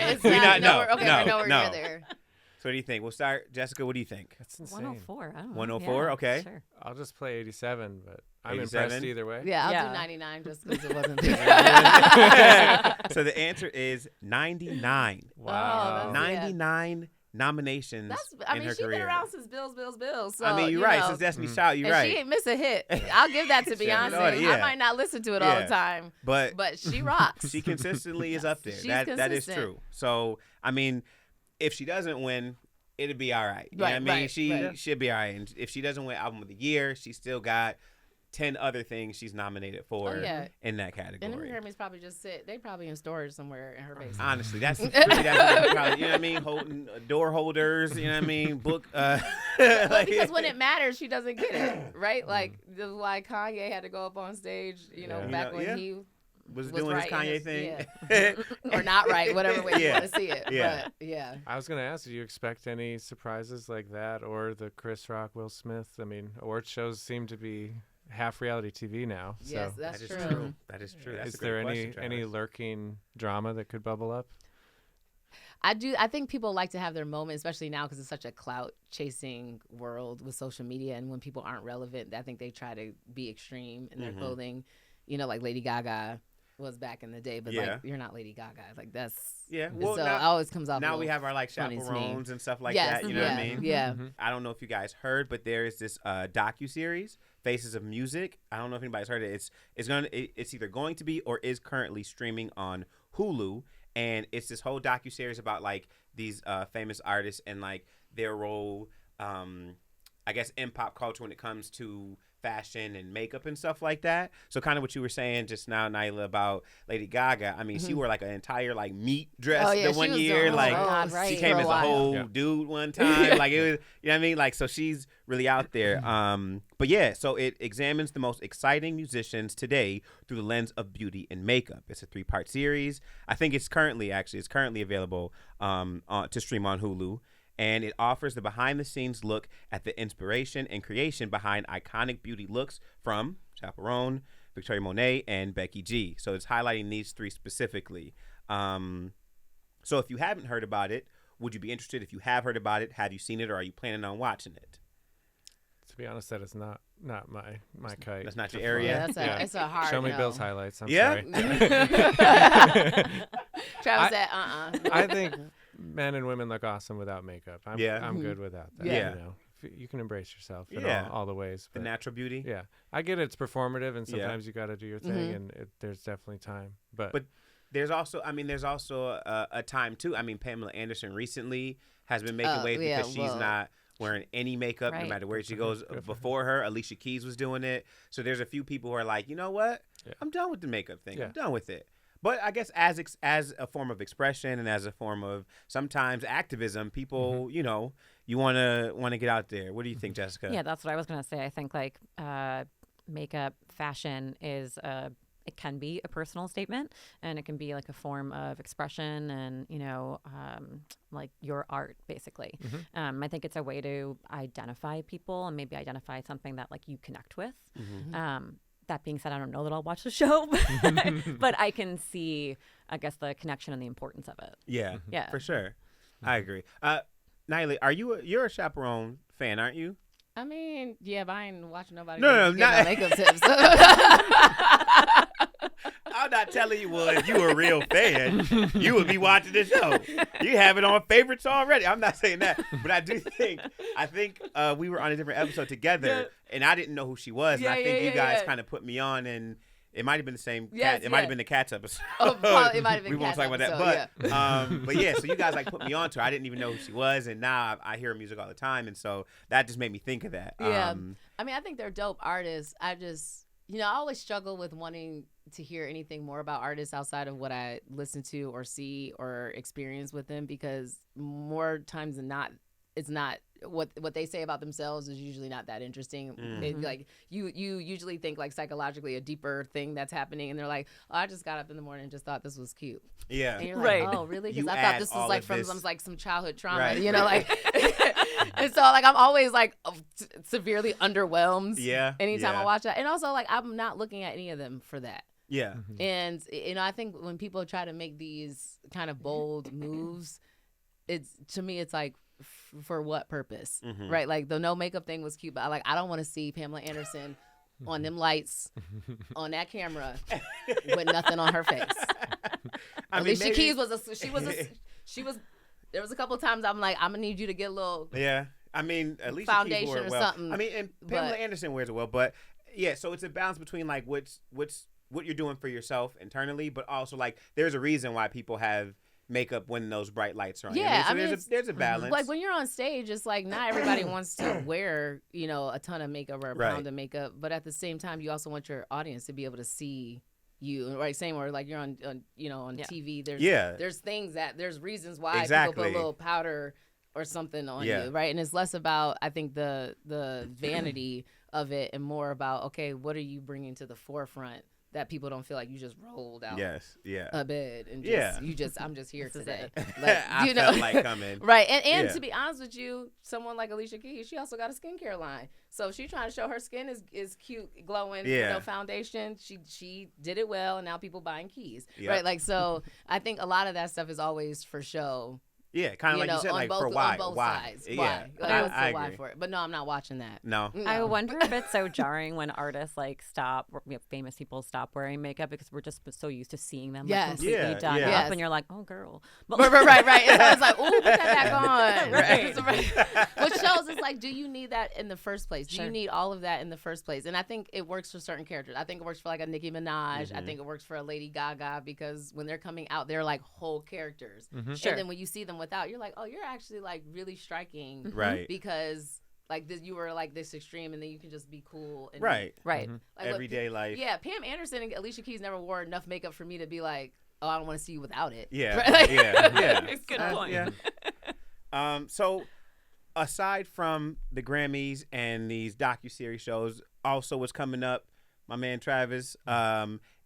It's we not, not no, nowhere, okay, no, we're nowhere no. near there. So what do you think? We'll start. Jessica, what do you think? That's insane. 104. I don't know. 104, Yeah, okay. Sure. I'll just play 87, but I'm 87? impressed either way. Yeah, I'll Yeah. do 99 just because it wasn't there. So the answer is 99. Wow. Oh, 99 nominations I in mean, her she's career. been around since Bills. So, I mean, you're you right. know, Since Destiny's Child, you're and right. she ain't miss a hit. I'll give that to She hasn't Beyonce. done it, yeah. I might not listen to it all Yeah. the time, But but she rocks. she consistently is up there. She's That is consistent. true. So I mean, if she doesn't win, it'll be all right. You know what I Right, mean? right, She right. should be all right. And if she doesn't win Album of the Year, she's still got 10 other things she's nominated for Oh, yeah. in that And them category. Grammys probably just sit. They probably in storage somewhere in her basement. Honestly, that's really that's probably, you know what I mean? Holding door holders, you know what I mean? Book. Well, Like- because when it matters, she doesn't get it, right? Like this is why Kanye had to go up on stage, you know, Yeah. back You know, when yeah. he was was doing his right in Kanye his- thing. or not right, whatever way you Yeah. want to see it. Yeah. But yeah. I was going to ask, do you expect any surprises like that or the Chris Rock, Will Smith? I mean, award shows seem to be half reality TV now. Yes, so that's That is true. true. That is true. That's is a great there question, any Travis. lurking drama that could bubble up? I think people like to have their moment, especially now because it's such a clout chasing world with social media, and when people aren't relevant, I think they try to be extreme in their Mhm. clothing. You know, like Lady Gaga was back in the day, but Yeah. like you're not Lady Gaga. Like that's Yeah. so Well, it now, always comes off. now a we little have our like funny to me. chaperones and stuff like Yes, that. You know yeah, what I mean? Yeah. Mhm. I don't know if you guys heard, but there is this docu-series, Faces of Music. I don't know if anybody's heard it. It's either going to be or is currently streaming on Hulu, and it's this whole docu-series about like these famous artists and like their role, I guess, in pop culture when it comes to fashion and makeup and stuff like that. So kind of what you were saying just now, Naila, about Lady Gaga. I mean, she wore like an entire like meat dress Oh, yeah, the she one was year. on- Like oh, God, she right. came For a as a while. whole Yeah. dude one time. Like it was, you know what I mean? Like so she's really out there. But yeah, so it examines the most exciting musicians today through the lens of beauty and makeup. It's a 3-part series. I think it's currently available to stream on Hulu. And it offers the behind-the-scenes look at the inspiration and creation behind iconic beauty looks from Chaperone, Victoria Monet, and Becky G. So it's highlighting these 3 specifically. So if you haven't heard about it, would you be interested? If you have heard about it, have you seen it, or are you planning on watching it? To be honest, that is not my kite. That's not your to area? Yeah, fly. it's a hard Show me no. Bill's highlights. I'm Yeah? sorry. Travis I- said, I think men and women look awesome without makeup. I'm good without that. Yeah. You know, you can embrace yourself in Yeah. all the ways. The But natural beauty? yeah, I get it's performative, and Yeah. sometimes you got to do your thing, and there's definitely time. But There's also a time too. I mean, Pamela Anderson recently has been making waves yeah, because she's well- not wearing any makeup no Right. matter where she Good for her. goes. Good for her. Before her, Alicia Keys was doing it. So there's a few people who are like, you know what? Yeah. I'm done with the makeup thing. Yeah. I'm done with it. But I guess as a form of expression and as a form of sometimes activism, people, you know, you want to get out there. What do you think, Jessica? Yeah, that's what I was gonna say. I think like makeup, fashion is it can be a personal statement, and it can be like a form of expression and, like your art, basically. I think it's a way to identify people and maybe identify something that like you connect with. That being said, I don't know that I'll watch the show, but I can see, I guess, the connection and the importance of it. Yeah, Yeah. for sure. I agree. Naila, you're a Chaperone fan, aren't you? I mean, yeah, but I ain't watching nobody. No, give not no makeup tips. I'm not telling you, well, if you were a real fan, you would be watching this show. You have it on favorites already. I'm not saying that, but I think we were on a different episode together, and I didn't know who she was. And I think you guys kind of put me on, and it might have been the same cat. It might have been the Cats episode. Oh, probably, it might have been. We won't talk about that, but yeah. So you guys like put me on to her. I didn't even know who she was, and now I hear her music all the time, and so that just made me think of that. Yeah, I mean, I think they're dope artists. I just, I always struggle with wanting to hear anything more about artists outside of what I listen to or see or experience with them, because more times than not, it's not what they say about themselves is usually not that interesting. Like you usually think like psychologically a deeper thing that's happening, and they're like, oh, I just got up in the morning and just thought this was cute. Yeah, and you're like, oh, really? Because I thought this was like from some childhood trauma, right. like. And so like I'm always like severely underwhelmed. Yeah. Anytime I watch that, and also like I'm not looking at any of them for that. Yeah. And I think when people try to make these kind of bold moves, to me it's like, for what purpose, right? Like the no makeup thing was cute, but I don't want to see Pamela Anderson on them lights on that camera with nothing on her face. Alicia Keys there was a couple of times I'm like, I'm gonna need you to get a little Alicia foundation Keys wore it or well. something. I mean, and Pamela Anderson wears it well, but yeah, so it's a balance between like what you're doing for yourself internally, but also like there's a reason why people have makeup when those bright lights are on. Yeah, there's a balance. Like when you're on stage, it's like not everybody wants to wear, a ton of makeup or a pound of makeup, but at the same time, you also want your audience to be able to see you, right? Same, or like you're on TV. There's things there's reasons why people put a little powder or something on you, right? And it's less about, I think, the vanity of it and more about, okay, what are you bringing to the forefront that people don't feel like you just rolled out a bed and I'm just here today. Like, I felt like coming. Right. And to be honest with you, someone like Alicia Keys, she also got a skincare line. So she's trying to show her skin is cute, glowing, foundation. She did it well, and now people buying keys. Yep. Right. Like, so I think a lot of that stuff is always for show. Yeah, kind of like you said, like for why? On both sides. Yeah, why? Like, I why agree. for it. But no, I'm not watching that. No. I wonder if it's so jarring when artists like stop, famous people stop wearing makeup because we're just so used to seeing them like, completely done up, and you're like, oh, girl. But right. It's like, ooh, put that back on. Right. Which shows it's like, do you need that in the first place? Do you need all of that in the first place? And I think it works for certain characters. I think it works for like a Nicki Minaj. I think it works for a Lady Gaga because when they're coming out, they're like whole characters. Sure. And then when you see them without, you're like, oh, you're actually like really striking, right? Because like this, you were like this extreme, and then you can just be cool, and right. Like, everyday life. Yeah, Pam Anderson and Alicia Keys never wore enough makeup for me to be like, oh, I don't want to see you without it. Yeah, right? yeah. Good point. So aside from the Grammys and these docuseries shows, also what's coming up, my man Travis,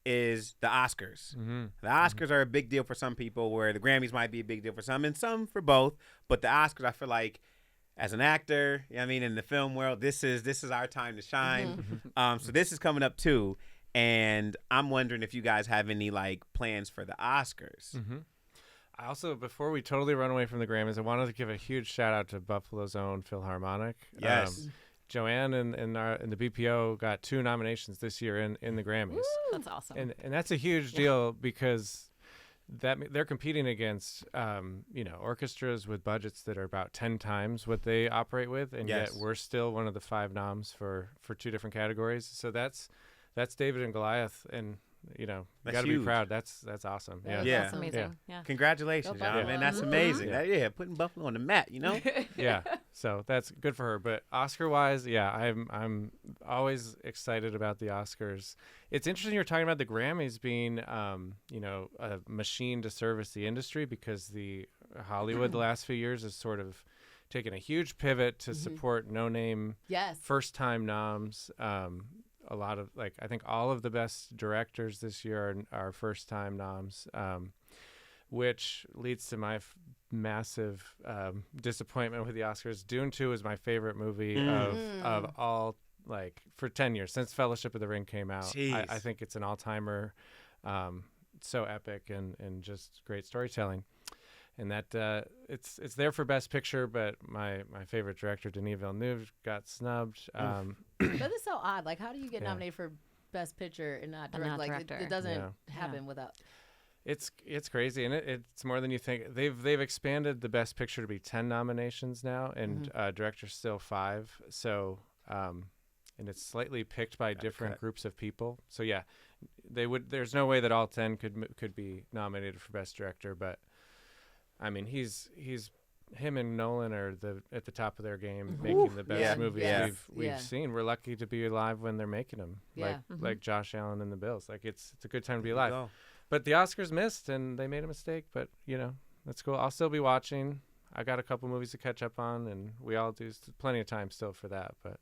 is the Oscars. The Oscars are a big deal for some people, where the Grammys might be a big deal for some, and some for both. But the Oscars, I feel like, as an actor, in the film world, this is our time to shine. So this is coming up too, and I'm wondering if you guys have any like plans for the Oscars. I also, before we totally run away from the Grammys, I wanted to give a huge shout out to Buffalo's own Philharmonic. Yes. Joanne and the BPO got 2 nominations this year in the Grammys. Woo! That's awesome. And that's a huge deal because they're competing against orchestras with budgets that are about 10 times what they operate with, and yet we're still one of the 5 noms for 2 different categories. So that's David and Goliath, and you got to be proud. That's awesome. That's amazing. Yeah. Congratulations, John. Man, that's amazing. Putting Buffalo on the map, Yeah. So that's good for her. But Oscar-wise, I'm always excited about the Oscars. It's interesting you're talking about the Grammys being, a machine to service the industry, because the Hollywood the last few years has sort of taken a huge pivot to support no-name, first-time noms. a lot of I think all of the best directors this year are first time noms, which leads to my massive disappointment with the Oscars. Dune 2 is my favorite movie of all, for 10 years since Fellowship of the Ring came out. I think it's an all-timer, so epic and just great storytelling. And that it's there for Best Picture, but my favorite director, Denis Villeneuve, got snubbed. But it's so odd. How do you get nominated for Best Picture and not director? It doesn't happen without. It's crazy, and it's more than you think. They've expanded the Best Picture to be 10 nominations now, and director's still 5. So, and it's slightly picked by different groups of people. So yeah, there's no way that all 10 could be nominated for Best Director, but. I mean, him and Nolan are at the top of their game, making the best movies we've seen. We're lucky to be alive when they're making them, like Josh Allen and the Bills. It's a good time to be alive. But the Oscars missed, and they made a mistake. But that's cool. I'll still be watching. I got a couple movies to catch up on, and we all do plenty of time still for that. But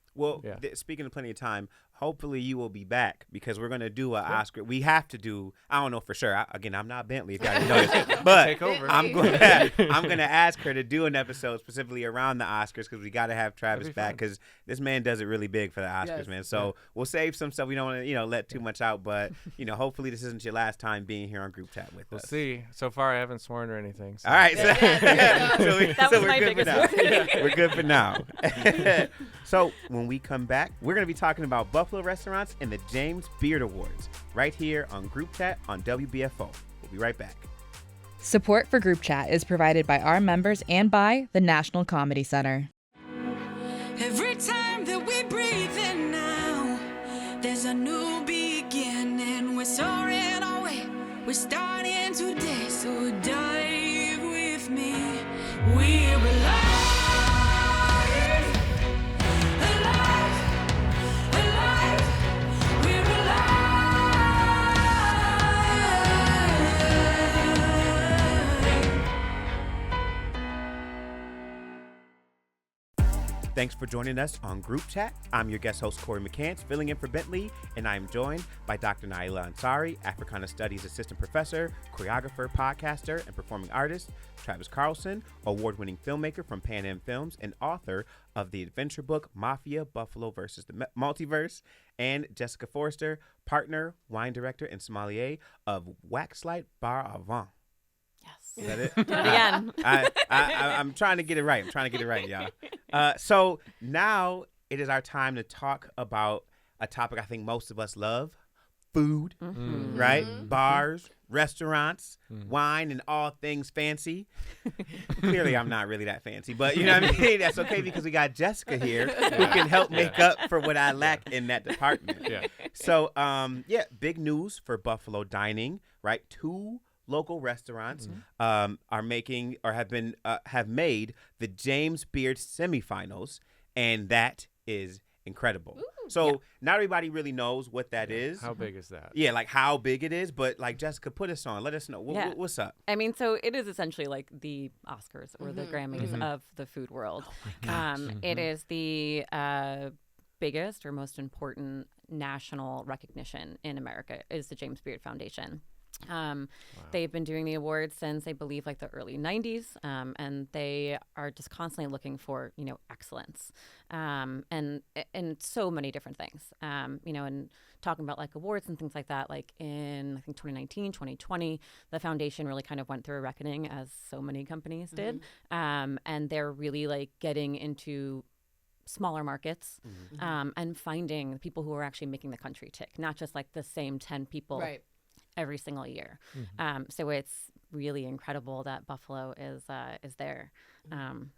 speaking of plenty of time, hopefully you will be back because we're gonna do an Oscar. We have to do. I don't know for sure. I'm not Bentley. If y'all didn't know this, but take over. I'm gonna ask her to do an episode specifically around the Oscars because we got to have Travis back because this man does it really big for the Oscars, man. So we'll save some stuff. We don't want to let too much out, but hopefully this isn't your last time being here on Group Chat with us. We'll see. So far, I haven't sworn or anything. So. All right. So we're good for now. We're good for now. So when we come back, we're going to be talking about Buffalo restaurants and the James Beard Awards right here on Group Chat on WBFO. We'll be right back. Support for Group Chat is provided by our members and by the National Comedy Center. Every time that we breathe in now, there's a new beginning. We're soaring away. We're starting today, so dive with me. We're alive. Thanks for joining us on Group Chat. I'm your guest host, Cory McCants, filling in for Bentley, and I'm joined by Dr. Naila Ansari, Africana Studies Assistant Professor, choreographer, podcaster, and performing artist, Travis Carlson, award-winning filmmaker from Pan Am Films and author of the adventure book Mafia, Buffalo versus the Multiverse, and Jessica Forster, partner, wine director, and sommelier of Waxlight Bar Avant. Yes. Is that it? Do it again. I'm trying to get it right. Y'all. So now it is our time to talk about a topic I think most of us love, food, right? Bars, restaurants, wine, and all things fancy. Clearly, I'm not really that fancy, but you know what I mean? That's okay because we got Jessica here who can help make up for what I lack in that department. Yeah. So, big news for Buffalo dining, right? 2 local restaurants are making or have made the James Beard semifinals, and that is incredible. So not everybody really knows what that is. How big is that? Yeah, how big it is, but Jessica, put us on. Let us know. What's up? I mean, so it is essentially like the Oscars or the Grammys of the food world. Oh my gosh. It is the biggest or most important national recognition in America is the James Beard Foundation. They've been doing the awards since I believe the early 90s, and they are just constantly looking for excellence, and so many different things, and talking about awards and things like that. In I think 2019, 2020, the foundation really kind of went through a reckoning, as so many companies did, and they're really getting into smaller markets, and finding people who are actually making the country tick, not just the same 10 people. Right. Every single year. So it's really incredible that Buffalo is there.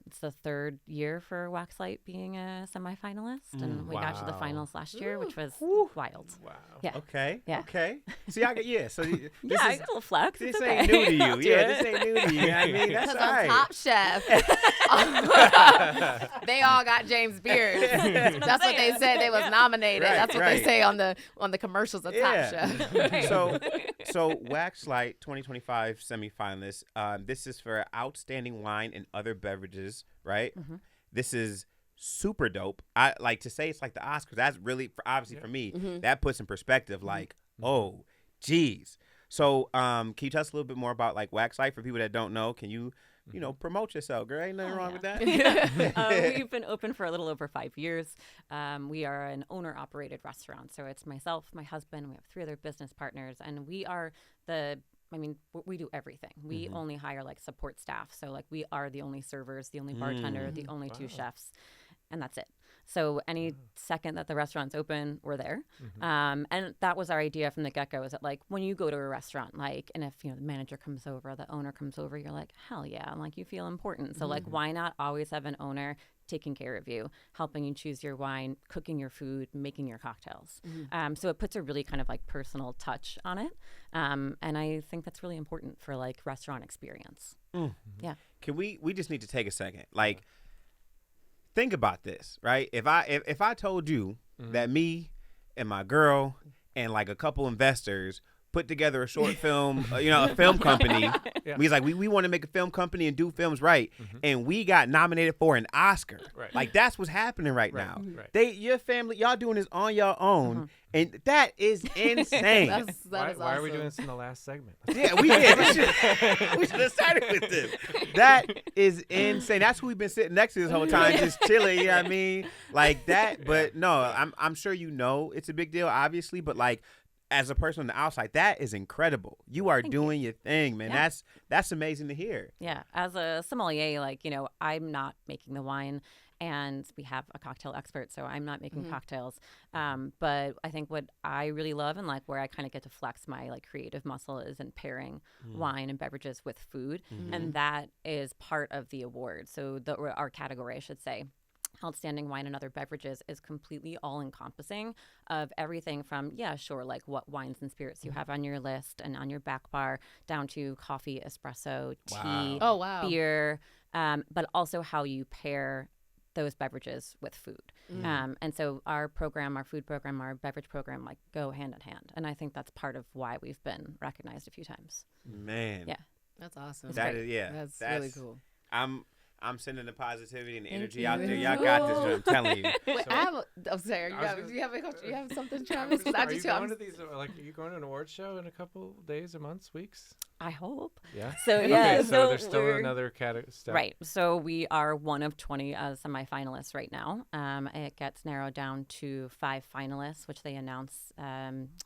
It's the 3rd year for Waxlight being a semifinalist, and we got to the finals last year, which was wild. Wow. Yeah. Okay. Yeah. Okay. See, I get So this I got a little flex. This It's ain't okay. new to you. I'll do This it. ain't new to you. I mean, that's Because all on right. Top Chef, they all got James Beard. That's what they said. They was nominated. Right, That's what right. they say on the commercials of Top Chef. So Waxlight 2025 semifinalists. This is for outstanding wine and other beverages, right? This is super dope. I like to say it's like the Oscars. That's really obviously for me. That puts in perspective. Like, oh, geez. So, can you tell us a little bit more about like Waxlight for people that don't know? Can you promote yourself, girl? Ain't nothing wrong with that. We've been open for a little over 5 years. We are an owner-operated restaurant. So it's myself, my husband, we have 3 other business partners, and we are we do everything. We only hire like support staff. So like we are the only servers, the only bartender, the only 2 chefs, and that's it. So any second that the restaurant's open, we're there. And that was our idea from the get-go, is that like when you go to a restaurant, like, and if the manager comes over, the owner comes over, you're like, hell yeah, and like you feel important. So like why not always have an owner taking care of you, helping you choose your wine, cooking your food, making your cocktails. So it puts a really kind of like personal touch on it. And I think that's really important for like restaurant experience. Yeah. Can we just need to take a second. Like, think about this, right? If I told you that me and my girl and like a couple investors put together a short film, a film company. We was like, we want to make a film company and do films right, and we got nominated for an Oscar. Right. Like that's what's happening right now. Right. Your family, y'all doing this on your own, and that is insane. That is Why awesome. are we doing this in the last segment? Yeah, we did. We should have started with this. That is insane. That's who we've been sitting next to this whole time, just chilling. You know what I mean? Like that. But no, I'm sure it's a big deal, obviously. But like, as a person on the outside, that is incredible. You are doing your thing, man. Yeah. That's amazing to hear. Yeah. As a sommelier, like, I'm not making the wine, and we have a cocktail expert, so I'm not making cocktails. But I think what I really love, and like where I kind of get to flex my like creative muscle, is in pairing wine and beverages with food. And that is part of the award. So our category, I should say, outstanding wine and other beverages, is completely all-encompassing of everything from, like what wines and spirits you have on your list and on your back bar, down to coffee, espresso, tea, beer, but also how you pair those beverages with food. And so our food program, our beverage program, like go hand in hand. And I think that's part of why we've been recognized a few times. Man. Yeah. That's awesome. That's really cool. I'm sending the positivity and the energy out there. Y'all got this, I'm telling you. Wait, I'm sorry. Do you have something, Travis? Are you going to these? Like, are you going to an award show in a couple days, or months, weeks? I hope. Yeah. So Okay, so there's still another step. Right. So we are one of 20 semifinalists right now. It gets narrowed down to 5 finalists, which they announce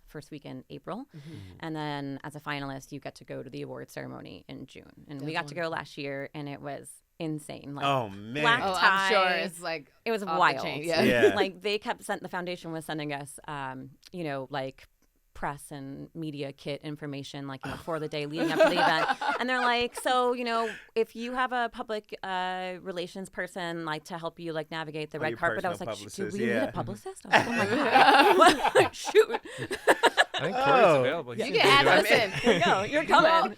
first week in April. And then as a finalist, you get to go to the award ceremony in June. And we got to go last year, and it was insane. Like, oh man. black tie. I'm sure it's like it was off wild. the chain. Yeah. Like they kept the foundation was sending us like press and media kit information like for the day leading up to the event, and they're like, so if you have a public relations person like to help you like navigate the red carpet. I was like, do we need a publicist? I was like, oh my God. Shoot. I think Corey's available. You can add. Listen, no, you're coming.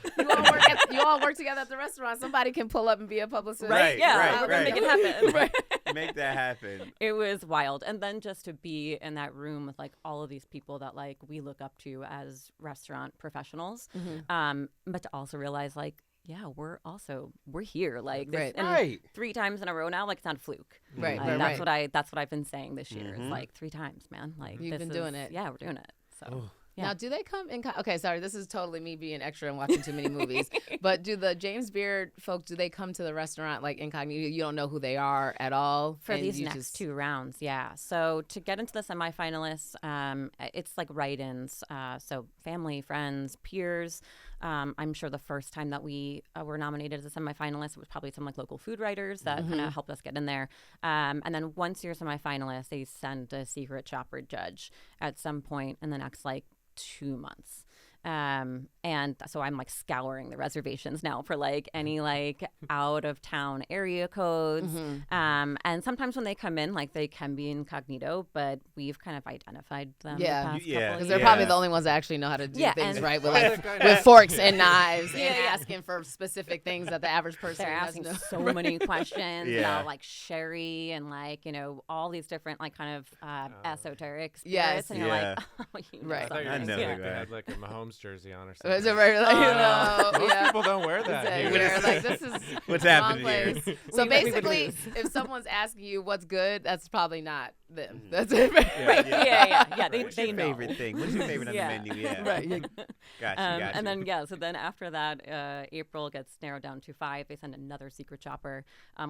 You all work together at the restaurant. Somebody can pull up and be a publicist. Right. Yeah, right, we're gonna make it happen. Make that happen. It was wild. And then just to be in that room with like all of these people that like we look up to as restaurant professionals, but to also realize like, yeah, we're here like this, and 3 times in a row now. Like it's not a fluke. Right. That's what I've been saying this year. It's like 3 times, man. Like you've been doing it. Yeah, we're doing it. So. Yeah. Now, do they come in? Okay, sorry, this is totally me being extra and watching too many movies. But do the James Beard folks, do they come to the restaurant like incognito? You don't know who they are at all? For these next 2 rounds, yeah. So to get into the semifinalists, it's like write-ins. So family, friends, peers. I'm sure the first time that we were nominated as a semifinalist, it was probably some like local food writers that kind of helped us get in there. And then once you're a semifinalist, they send a secret shopper judge at some point in the next like 2 months. And so I'm like scouring the reservations now for like any like out of town area codes. And sometimes when they come in, like they can be incognito, but we've kind of identified them. Because they're probably the only ones that actually know how to do things right with like with forks and knives and asking for specific things that the average person they're asking so many questions about like sherry and like all these different like kind of esoteric spirits. And you're like, I thought you were I saying know they had like a Mahomes jersey on or something. It's a very, like, Most yeah. people don't wear that. Exactly. here. You're like, this is What's the wrong happening here? place. So basically, if someone's asking you what's good, that's probably not them. That's it. Yeah. They What's your know. favorite thing? What's your favorite on Yeah. the menu? Yeah. Right. Yeah. Gotcha. And then so then after that, April gets narrowed down to 5. They send another secret shopper,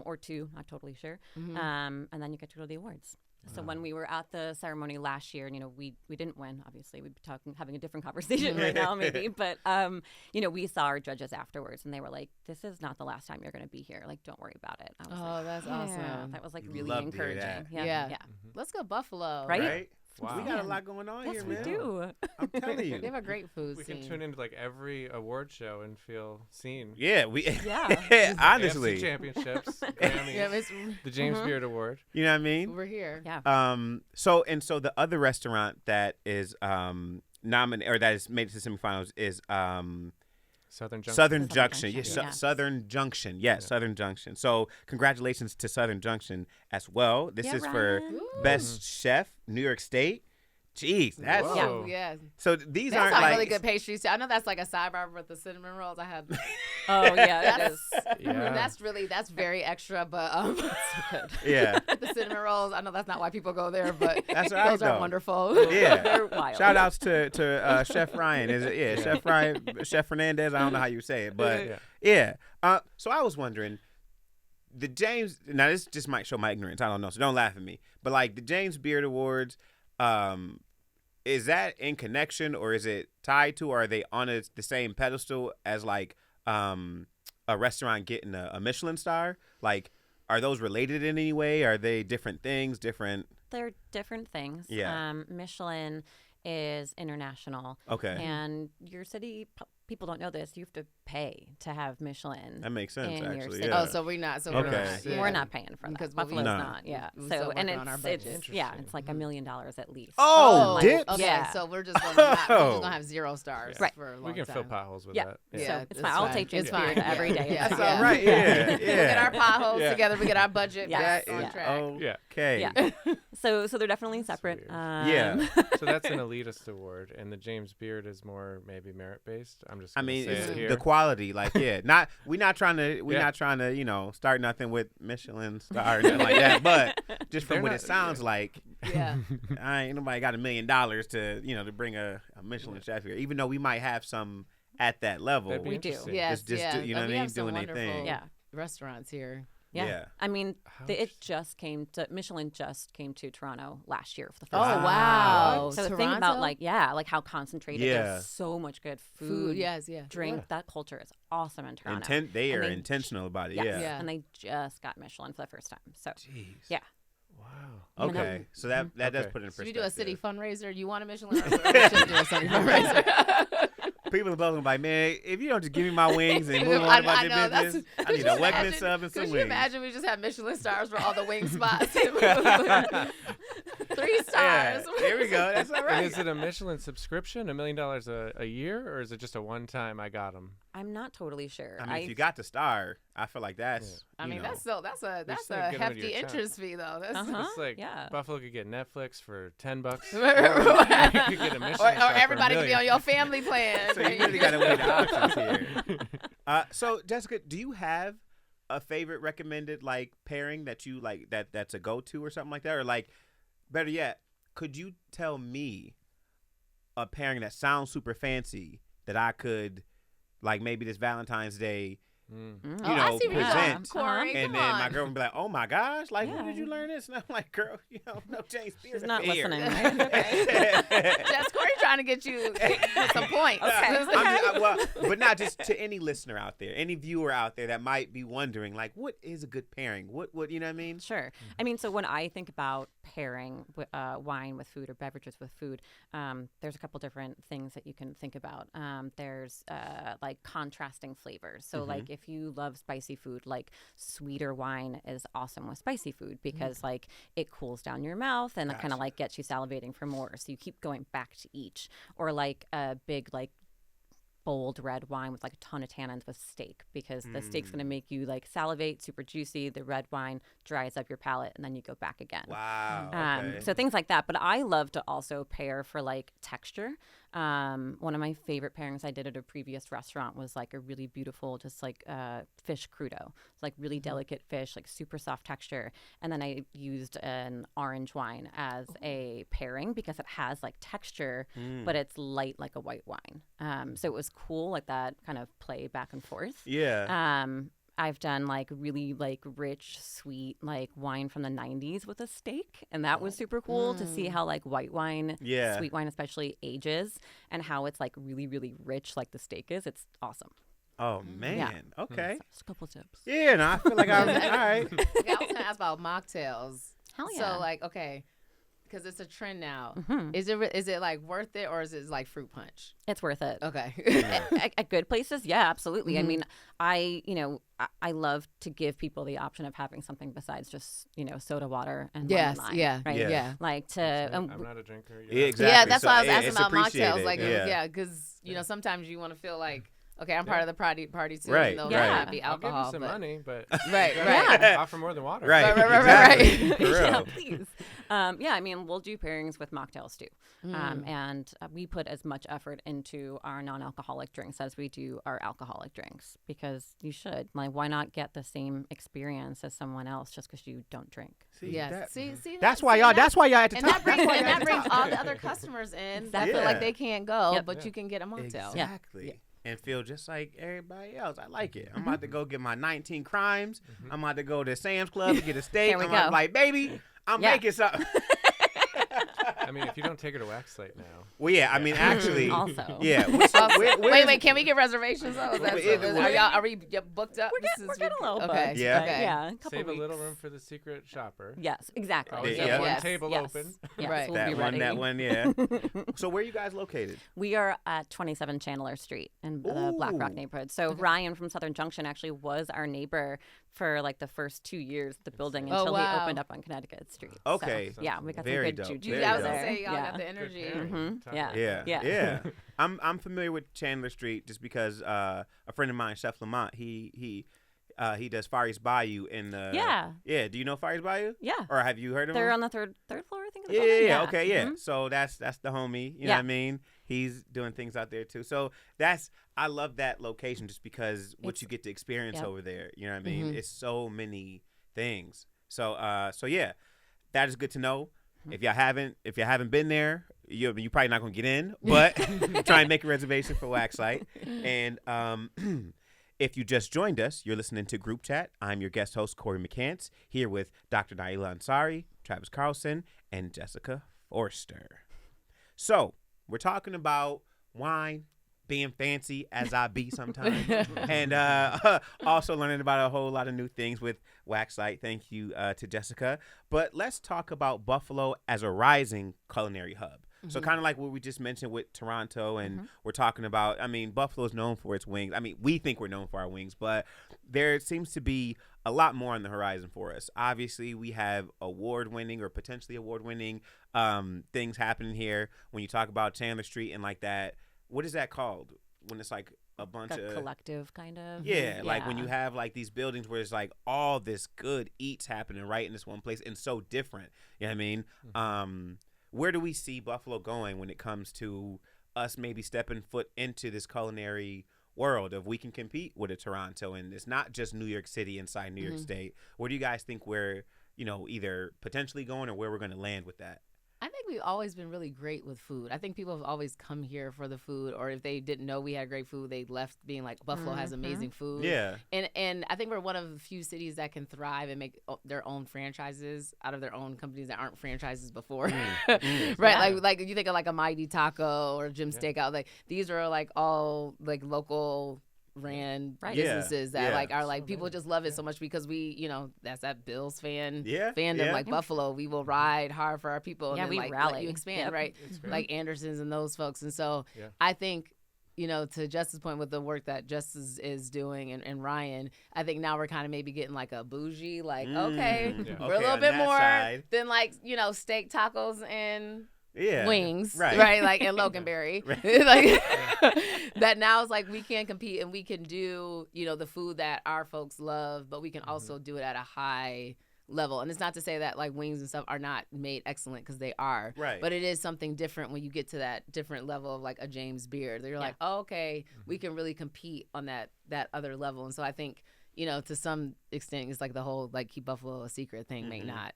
or 2, not totally sure. And then you get to go to the awards. So when we were at the ceremony last year, and we didn't win. Obviously, we'd be having a different conversation right now, maybe. But we saw our judges afterwards, and they were like, "This is not the last time you're going to be here. Like, don't worry about it." I was like, That's yeah. awesome. That was like You really love to hear encouraging. that. Yeah. Let's go Buffalo. Right? Wow. We got a lot going on Yes, here, we man. do. I'm telling you. They have a great food We scene. can tune into like every award show and feel seen. Yeah, we. Yeah. Honestly, AFC championships, Grammys, Yeah, the James Beard Award. you know what I mean. we're here. Yeah. So the other restaurant that is nominated or that is made it to semifinals is Southern Junction. Southern Junction. Junction, Yes, yeah. Southern Junction. Yes, Southern Junction. So congratulations to Southern Junction as well. This Yeah, is for Ryan. Best Chef, New York State. Jeez, that's Whoa. Yeah. so these That's aren't not like really good pastries too. I know that's like a sidebar with the cinnamon rolls. I had. Oh yeah, it is. Yeah. That's very extra, but yeah. the cinnamon rolls. I know that's not why people go there, but That's all right, those are though. wonderful. Yeah. They're wild. Shout outs to Chef Ryan. Is it? Yeah, Chef Ryan, Chef Fernandez. I don't know how you say it, but yeah. So I was wondering, the James. Now this just might show my ignorance. I don't know, so don't laugh at me. But like the James Beard Awards, is that in connection or is it tied to, or are they on the same pedestal as like a restaurant getting a Michelin star? Like, are those related in any way? Are they different things? Different. They're different things. Yeah. Michelin is international. Okay. And your city, people don't know this. You have to pay to have Michelin. That makes sense, in your actually. city. Yeah. Oh, so we're not. So Okay. we're not. Yeah. We're not paying for that. Because Buffalo's No. not. Yeah. We're So still and working on our it's budget. it's like $1 million at least. Oh, dips. Okay. Yeah. So we're just gonna have 0 stars Right. for a long We can time. fill potholes with Yeah. that. So Yeah, it's it's fine. I'll fine. take James It's fine. Beard every Yeah. day. Yeah. It's That's all fine. right. Yeah. We'll get our potholes Yeah. together. We get our budget Yes. back on That is track. Yeah. okay. Yeah. So they're definitely separate. weird. Yeah. So that's an elitist award, and the James Beard is more maybe merit based. I'm just. I Gonna mean, say it's it here. the quality. Like, yeah, we're not trying to, start nothing with Michelin star or nothing like that. But just from They're what not- it sounds like, Yeah. I ain't nobody got $1 million to bring a Michelin chef here. Even though we might have some at that level. That'd be We do. interesting. Yes. Just yeah. you know what I We mean? have some Doing their thing. wonderful Yeah. restaurants here. Yeah. Yeah. I mean, How it interesting. just came to Michelin just came to Toronto last year for the Oh first time. wow. So Toronto? think about like how concentrated. Yeah. There's so much good food. food. Yes. Yeah. Drink. That culture is awesome in Toronto. They And are they- intentional about it. Yes. Yeah. Yeah. And they just got Michelin for the first time. So Jeez. yeah. Wow. Okay. So that does Okay. put it in Should we perspective. do a city fundraiser? You want a Michelin? Or we should do a city fundraiser. People are both like, man, if you don't just give me my wings and move on about I know, your that's- business, I could need you a Wegman imagine- sub and some Could you wings. imagine we just have Michelin stars for all the wing spots? 3 Yeah, stars. there we go. That's all And right. is it a Michelin subscription, $1 million a year, or is it just a one-time? I got them. I'm not totally sure. I mean, if you got the star, I feel like that's. I you mean, know. that's a just like get 'em into hefty your account. interest fee though. That's Uh-huh. It's like yeah. Buffalo could get Netflix for $10. Right. You could get a Michelin or star for $1 everybody could be million. on your family plan. So you really got to weigh the options here. So Jessica, do you have a favorite recommended like pairing that you like that's a go-to or something like that, or like better yet, could you tell me a pairing that sounds super fancy that I could like maybe this Valentine's Day, Mm. Oh, you I know, see where you're going, present, Corey. and Come then on. my girl would be like, "Oh my gosh, like Yeah. where did you learn this?" And I'm like, "Girl, no James Beard She's up not here." listening. Right? Jess, Corey trying to get you with some points. But not just to any listener out there, any viewer out there that might be wondering, like, what is a good pairing? What you know what I mean? Sure. I mean, so when I think about pairing wine with food or beverages with food, there's a couple different things that you can think about. There's like contrasting flavors. So like if you love spicy food, like sweeter wine is awesome with spicy food because like it cools down your mouth and it kind of like gets you salivating for more. So you keep going back to each. Or like a big like bold red wine with like a ton of tannins with steak because the steak's going to make you like salivate, super juicy. The red wine dries up your palate and then you go back again. Wow. Okay. So things like that. But I love to also pair for like texture. One of my favorite pairings I did at a previous restaurant was like a really beautiful, just like fish crudo. It's like really delicate fish, like super soft texture. And then I used an orange wine as a pairing because it has like texture, but it's light like a white wine. So it was cool, like that kind of play back and forth. Yeah. I've done like really like rich, sweet like wine from the 90s with a steak. And that was super cool to see how like white wine, sweet wine especially, ages and how it's like really, really rich like the steak is. It's awesome. Oh, man. Okay. Just a couple tips. Yeah, no, I feel like I'm all right. Yeah, I was going to ask about mocktails. Hell yeah. So, like, okay, because it's a trend now. Is it like worth it or is it like fruit punch? It's worth it. Okay. At good places, yeah, absolutely. I mean, I love to give people the option of having something besides just, soda water and lemon lime, right? Yeah. Like to I'm not a drinker. Yeah, exactly. Yeah, that's So why I was asking it's about mocktails. appreciated. Like, yeah, because, sometimes you want to feel like, okay, I'm part of the party too. Right, Even though right. there might be I'll give alcohol. you some money, but Right. offer more than water. Right. Right. Exactly. For real. yeah, please. I mean, we'll do pairings with mocktails too. And we put as much effort into our non-alcoholic drinks as we do our alcoholic drinks because you should. Like, why not get the same experience as someone else just because you don't drink? See, Yes. that- See. That's why y'all at the And top. that brings all the other customers in that feel like Yeah. they can't go, Yep. but you can get a mocktail. Exactly. And feel just like everybody else. I like it. I'm about to go get my 19 crimes. I'm about to go to Sam's Club to get a steak. There we I'm go. like, baby, I'm Yeah. making something. I mean, if you don't take her to Waxlight now. Well, yeah, I mean, actually. Also. Yeah. Wait, can we get reservations though? Are we booked up? We're getting a little okay. booked. Yeah. but yeah. A couple Save weeks. a little room for the secret shopper. Yes, exactly. Always Yeah. have one Yes. table Yes. open. Yes, Right. we'll be ready. That one, yeah. So where are you guys located? We are at 27 Chandler Street in the Black Rock Ooh. neighborhood. So Ryan from Southern Junction actually was our neighbor for like the first 2 years of the building Oh, until wow. he opened up on Connecticut Street. Okay. So, yeah, we got Very some good dope. juju Very I was dope. gonna say y'all yeah. got the Good energy. pairing. Top Yeah. it. Yeah. I'm familiar with Chandler Street just because a friend of mine, Chef Lamont, he does Fari's Bayou in the Yeah. Do you know Fari's Bayou? Yeah. Or have you heard of him? They're on the third floor, I think. Of the Yeah, building. okay, yeah. Mhm. So that's the homie. You know Yeah. what I mean? He's doing things out there too. So I love that location just because what you get to experience Yep. over there. You know what I mean? It's so many things. So yeah, that is good to know. If you haven't been there, you're probably not gonna get in, but try and make a reservation for Waxlight. And if you just joined us, you're listening to Group Chat. I'm your guest host, Cory McCants, here with Dr. Naila Ansari, Travis Carlson, and Jessica Forster. So we're talking about wine, being fancy as I be sometimes, and also learning about a whole lot of new things with Waxlight. Thank you to Jessica. But let's talk about Buffalo as a rising culinary hub. So kind of like what we just mentioned with Toronto, and we're talking about, I mean, Buffalo is known for its wings. I mean, we think we're known for our wings, but there seems to be a lot more on the horizon for us. Obviously, we have award-winning or potentially award-winning things happening here. When you talk about Chandler Street and like that, what is that called? When it's like a bunch Like of collective kind of. yeah, like when you have like these buildings where it's like all this good eats happening right in this one place and so different. You know what I mean? Where do we see Buffalo going when it comes to us maybe stepping foot into this culinary world? If we can compete with a Toronto, and it's not just New York City inside New York State, where do you guys think we're, either potentially going or where we're going to land with that? I think we've always been really great with food. I think people have always come here for the food, or if they didn't know we had great food, they left being like, Buffalo has amazing food. Yeah. And I think we're one of the few cities that can thrive and make their own franchises out of their own companies that aren't franchises before. Right? Yeah. Like you think of like a Mighty Taco or Jim Steakhouse. Like these are like all like local ran businesses that like are like people just love it so much because we that's that Bills fandom like Buffalo, we will ride hard for our people and then we like rally. let you expand right like Anderson's and those folks. And so Yeah. I think to Jess's point with the work that Jess is doing and Ryan, I think now we're kind of maybe getting like a bougie okay, Yeah. we're Okay, a little on bit that more side. than like steak tacos and wings, right. like in Loganberry, like that now is like we can compete and we can do the food that our folks love, but we can also do it at a high level. And it's not to say that like wings and stuff are not made excellent, because they are. Right. But it is something different when you get to that different level of like a James Beard. You're like, oh, okay, we can really compete on that other level. And so I think, you know, to some extent, it's like the whole like keep Buffalo a secret thing may not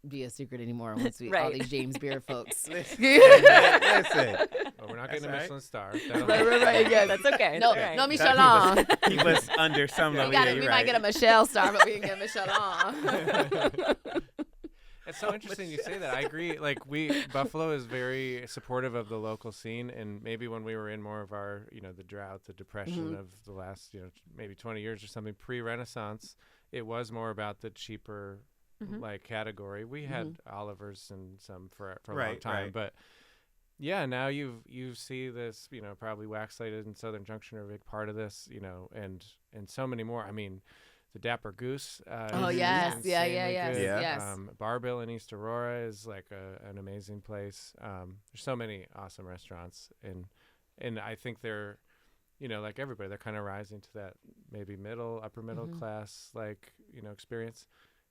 be a secret anymore once we all these James Beard folks. Listen. Well, we're not getting a Michelin star. Right. Yeah, That's okay. No, That's no Michelin. Keep us under some level. We might get a Michelle star, but we can get Michelin. It's so interesting you say that. I agree. Like Buffalo is very supportive of the local scene, and maybe when we were in more of our, you know, the drought, the depression of the last, you know, maybe 20 years or something, pre-Renaissance, it was more about the cheaper like category. We had Oliver's and some for a long time, but yeah, now you see this, you know, probably Waxlight and Southern Junction are a big part of this, you know, and so many more. I mean, the Dapper Goose. Oh yes, yes. Barbill in East Aurora is like an amazing place. There's so many awesome restaurants, and I think they're, you know, like everybody, they're kind of rising to that maybe upper middle class, like, you know, experience.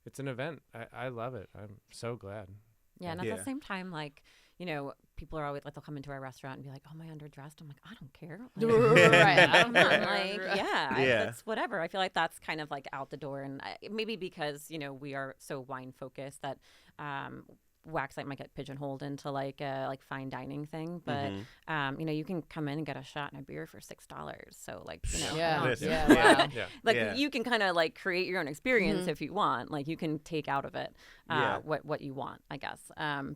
It's an event. I love it. I'm so glad. Yeah, and at the same time, like, you know, people are always like, they'll come into our restaurant and be like, oh, am I underdressed? I'm like, I don't care. Like, I'm like, that's whatever. I feel like that's kind of like out the door. And maybe because, you know, we are so wine focused that Waxlight might get pigeonholed into like a fine dining thing, but you know, you can come in and get a shot and a beer for $6. So like, you know, you can kind of like create your own experience if you want. Like you can take out of it what you want, I guess.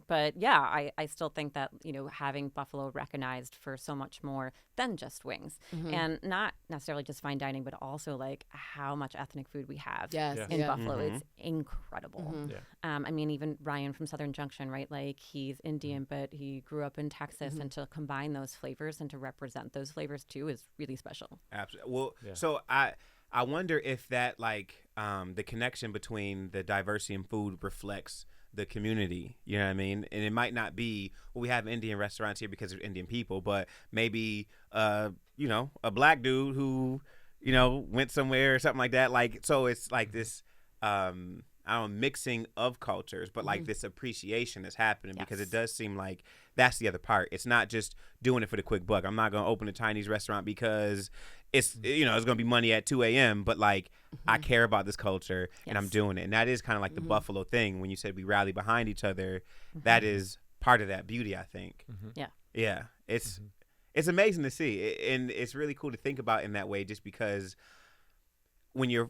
But yeah, I still think that, you know, having Buffalo recognized for so much more than just wings, and not necessarily just fine dining, but also like how much ethnic food we have in Buffalo. It's incredible. I mean, even Ryan from Southern Junction, right? Like he's Indian, but he grew up in Texas, and to combine those flavors and to represent those flavors too is really special. Absolutely. Well, so I wonder if that like the connection between the diversity in food reflects the community, you know what I mean? And it might not be, well, we have Indian restaurants here because of Indian people, but maybe you know, a black dude who, you know, went somewhere or something like that. Like, so it's like this I don't know, mixing of cultures, but like this appreciation is happening because it does seem like that's the other part. It's not just doing it for the quick buck. I'm not going to open a Chinese restaurant because it's, you know, it's going to be money at 2 a.m., but like I care about this culture and I'm doing it. And that is kind of like the Buffalo thing. When you said we rally behind each other, that is part of that beauty, I think. Yeah. It's amazing to see. And it's really cool to think about in that way, just because when you're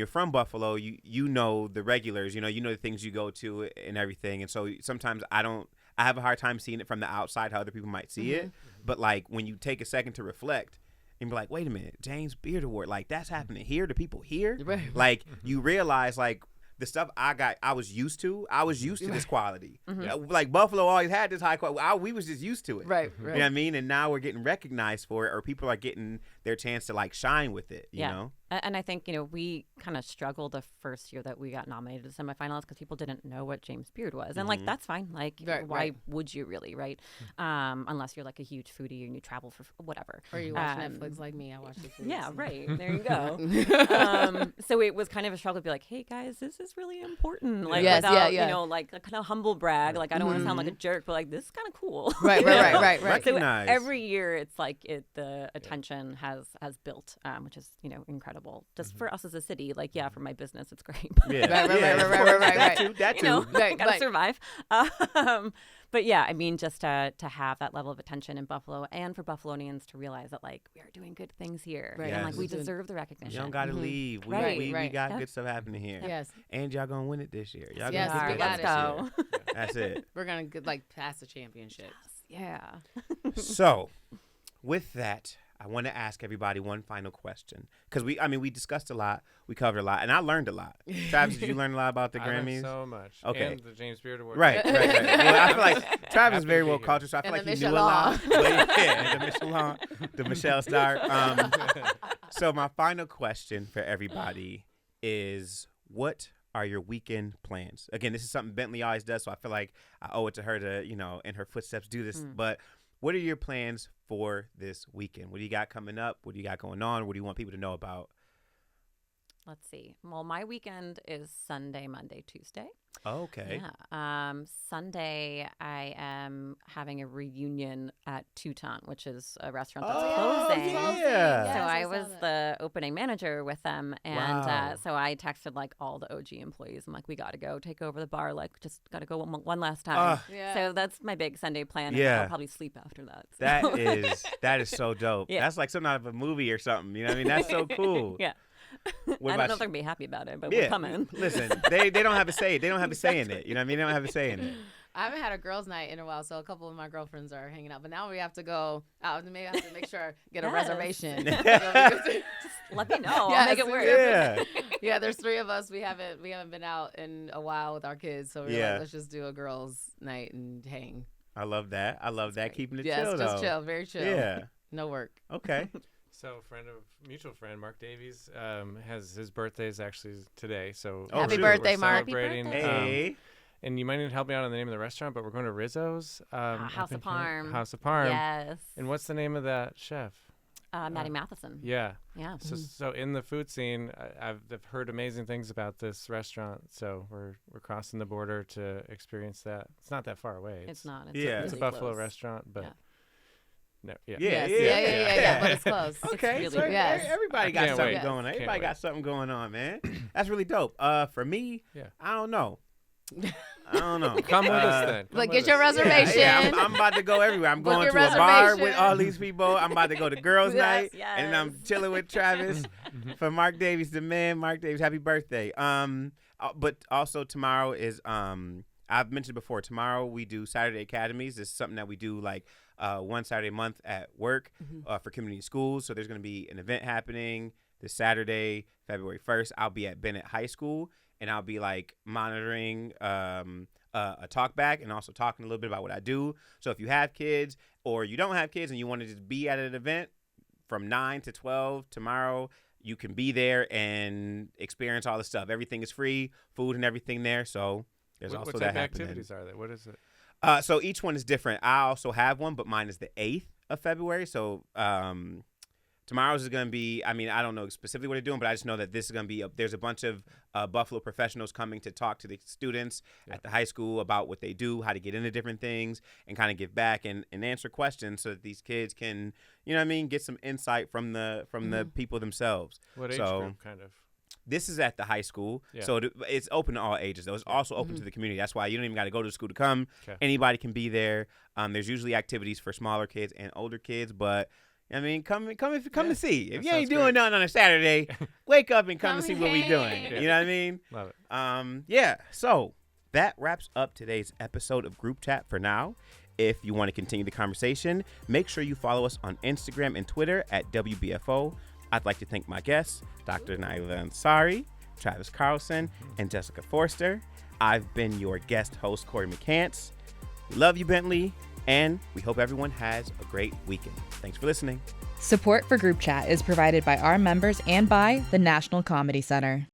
from Buffalo, you know the regulars, you know the things you go to and everything. And so sometimes I have a hard time seeing it from the outside, how other people might see it. But like when you take a second to reflect and be like, wait a minute, James Beard Award, like that's happening here to people here. Like you realize like the stuff I was used to this quality. Like Buffalo always had this high quality. We was just used to it. Right. You know what I mean? And now we're getting recognized for it, or people are getting their chance to like shine with it, you know? And I think, you know, we kind of struggled the first year that we got nominated to semifinalists because people didn't know what James Beard was. And like, that's fine. Like, why would you really, right? Unless you're like a huge foodie and you travel for whatever. Or you watch Netflix like me. I watch the food. Yeah, right. There you go. So it was kind of a struggle to be like, hey guys, this is really important. Like without, you know, like a kind of humble brag. Like I don't want to sound like a jerk, but like this is kind of cool. Right. So every year it's like the attention has built, which is, you know, incredible. Just for us as a city, like for my business it's great. Right. That too. You know, gotta survive. But yeah, I mean, just to have that level of attention in Buffalo, and for Buffalonians to realize that like we are doing good things here, and like we deserve the recognition. You don't gotta leave. We got good stuff happening here. Yes. And y'all gonna win it this year. Y'all we got it. That's it. We're gonna like pass the championship. Yeah. So, with that, I want to ask everybody one final question, because we discussed a lot, we covered a lot, and I learned a lot. Travis, did you learn a lot about the Grammys? I learned so much. Okay. And the James Beard Award. Right. Well, I feel like Travis is very well cultured, so I feel like he knew a lot. The Michelin star. So my final question for everybody is, what are your weekend plans? Again, this is something Bentley always does, so I feel like I owe it to her to, you know, in her footsteps do this. But what are your plans for this weekend? What do you got coming up? What do you got going on? What do you want people to know about? let's see. Well, my weekend is Sunday, Monday, Tuesday. Okay. Yeah. Sunday, I am having a reunion at Teuton, which is a restaurant that's closing. Yeah. So I was the opening manager with them, and Wow. so I texted like all the OG employees. I'm like, we got to go take over the bar. Like, just got to go one last time. Yeah. So that's my big Sunday plan. And Yeah. I'll probably sleep after that. So. That is so dope. Yeah. That's like something out of a movie or something. You know what I mean? That's so cool. Yeah. What I about don't know if you? they're gonna be happy about it, but Yeah. we're coming. Listen, they don't have a say. They don't have a say in it. You know what I mean? They don't have a say in it. I haven't had a girls' night in a while, so a couple of my girlfriends are hanging out. But now we have to go out and maybe have to make sure get a Yes. reservation. Just let me know. I'll Yes, make it work. Yeah. Yeah, there's 3 of us. We haven't been out in a while with our kids, so we're Yeah. like, let's just do a girls' night and hang. I love that. I love that. Keeping it Yes, chill, just though. chill, very chill. Yeah. No work. Okay. So, mutual friend, Mark Davies, has his birthday is actually today. So Oh, Happy shoot. birthday, we're Mark. Happy celebrating, birthday. Hey. and you might need to help me out on the name of the restaurant, but we're going to Rizzo's. House up in of Parm. House of Parm. Yes. And what's the name of that chef? Maddie Matheson. Yeah. Yeah. So in the food scene, I've heard amazing things about this restaurant. So we're crossing the border to experience that. It's not that far away. It's not. It's Yeah. It's a really Buffalo close. restaurant, but Yeah. no. Yeah. Yeah. Yes, yeah, but it's close. Okay, It's so really yes. everybody I got can't something wait. going on. Can't Everybody wait. got something going on, man. That's really dope. For me, Yeah. I don't know. I don't know. Come with us then. Come Like, with get your us. reservation. Yeah, I'm about to go everywhere. I'm Book going your to a bar with reservation. all these people. I'm about to go to girls' Yes, night, and I'm chilling with Travis for Mark Davies, the man. Mark Davies, happy birthday. But also tomorrow is I've mentioned before. Tomorrow we do Saturday Academies. This is something that we do like one Saturday a month at work for community schools. So there's going to be an event happening this Saturday, February 1st. I'll be at Bennett High School, and I'll be like monitoring a talk back and also talking a little bit about what I do. So if you have kids or you don't have kids and you want to just be at an event from 9 to 12 tomorrow, you can be there and experience all the stuff. Everything is free, food and everything there. So there's What also type that of happening. activities are there? What is it? So each one is different. I also have one, but mine is the 8th of February. So tomorrow's is going to be, I mean, I don't know specifically what they're doing, but I just know that this is going to be, there's a bunch of Buffalo professionals coming to talk to the students at the high school about what they do, how to get into different things, and kind of give back and answer questions so that these kids can, you know what I mean, get some insight from the people themselves. What age So, group, kind of? This is at the high school, Yeah. so it's open to all ages, though. It's also open to the community. That's why you don't even got to go to school to come. Okay. Anybody can be there. There's usually activities for smaller kids and older kids, but I mean, come to see. If That you ain't sounds doing great. nothing on a Saturday, wake up and come Come to see what we doing. hang. You know what I mean? Love it. Yeah. So that wraps up today's episode of Group Chat for now. If you want to continue the conversation, make sure you follow us on Instagram and Twitter at WBFO. I'd like to thank my guests, Dr. Naila Ansari, Travis Carlson, and Jessica Forster. I've been your guest host, Cory McCants. We love you, Bentley, and we hope everyone has a great weekend. Thanks for listening. Support for Group Chat is provided by our members and by the National Comedy Center.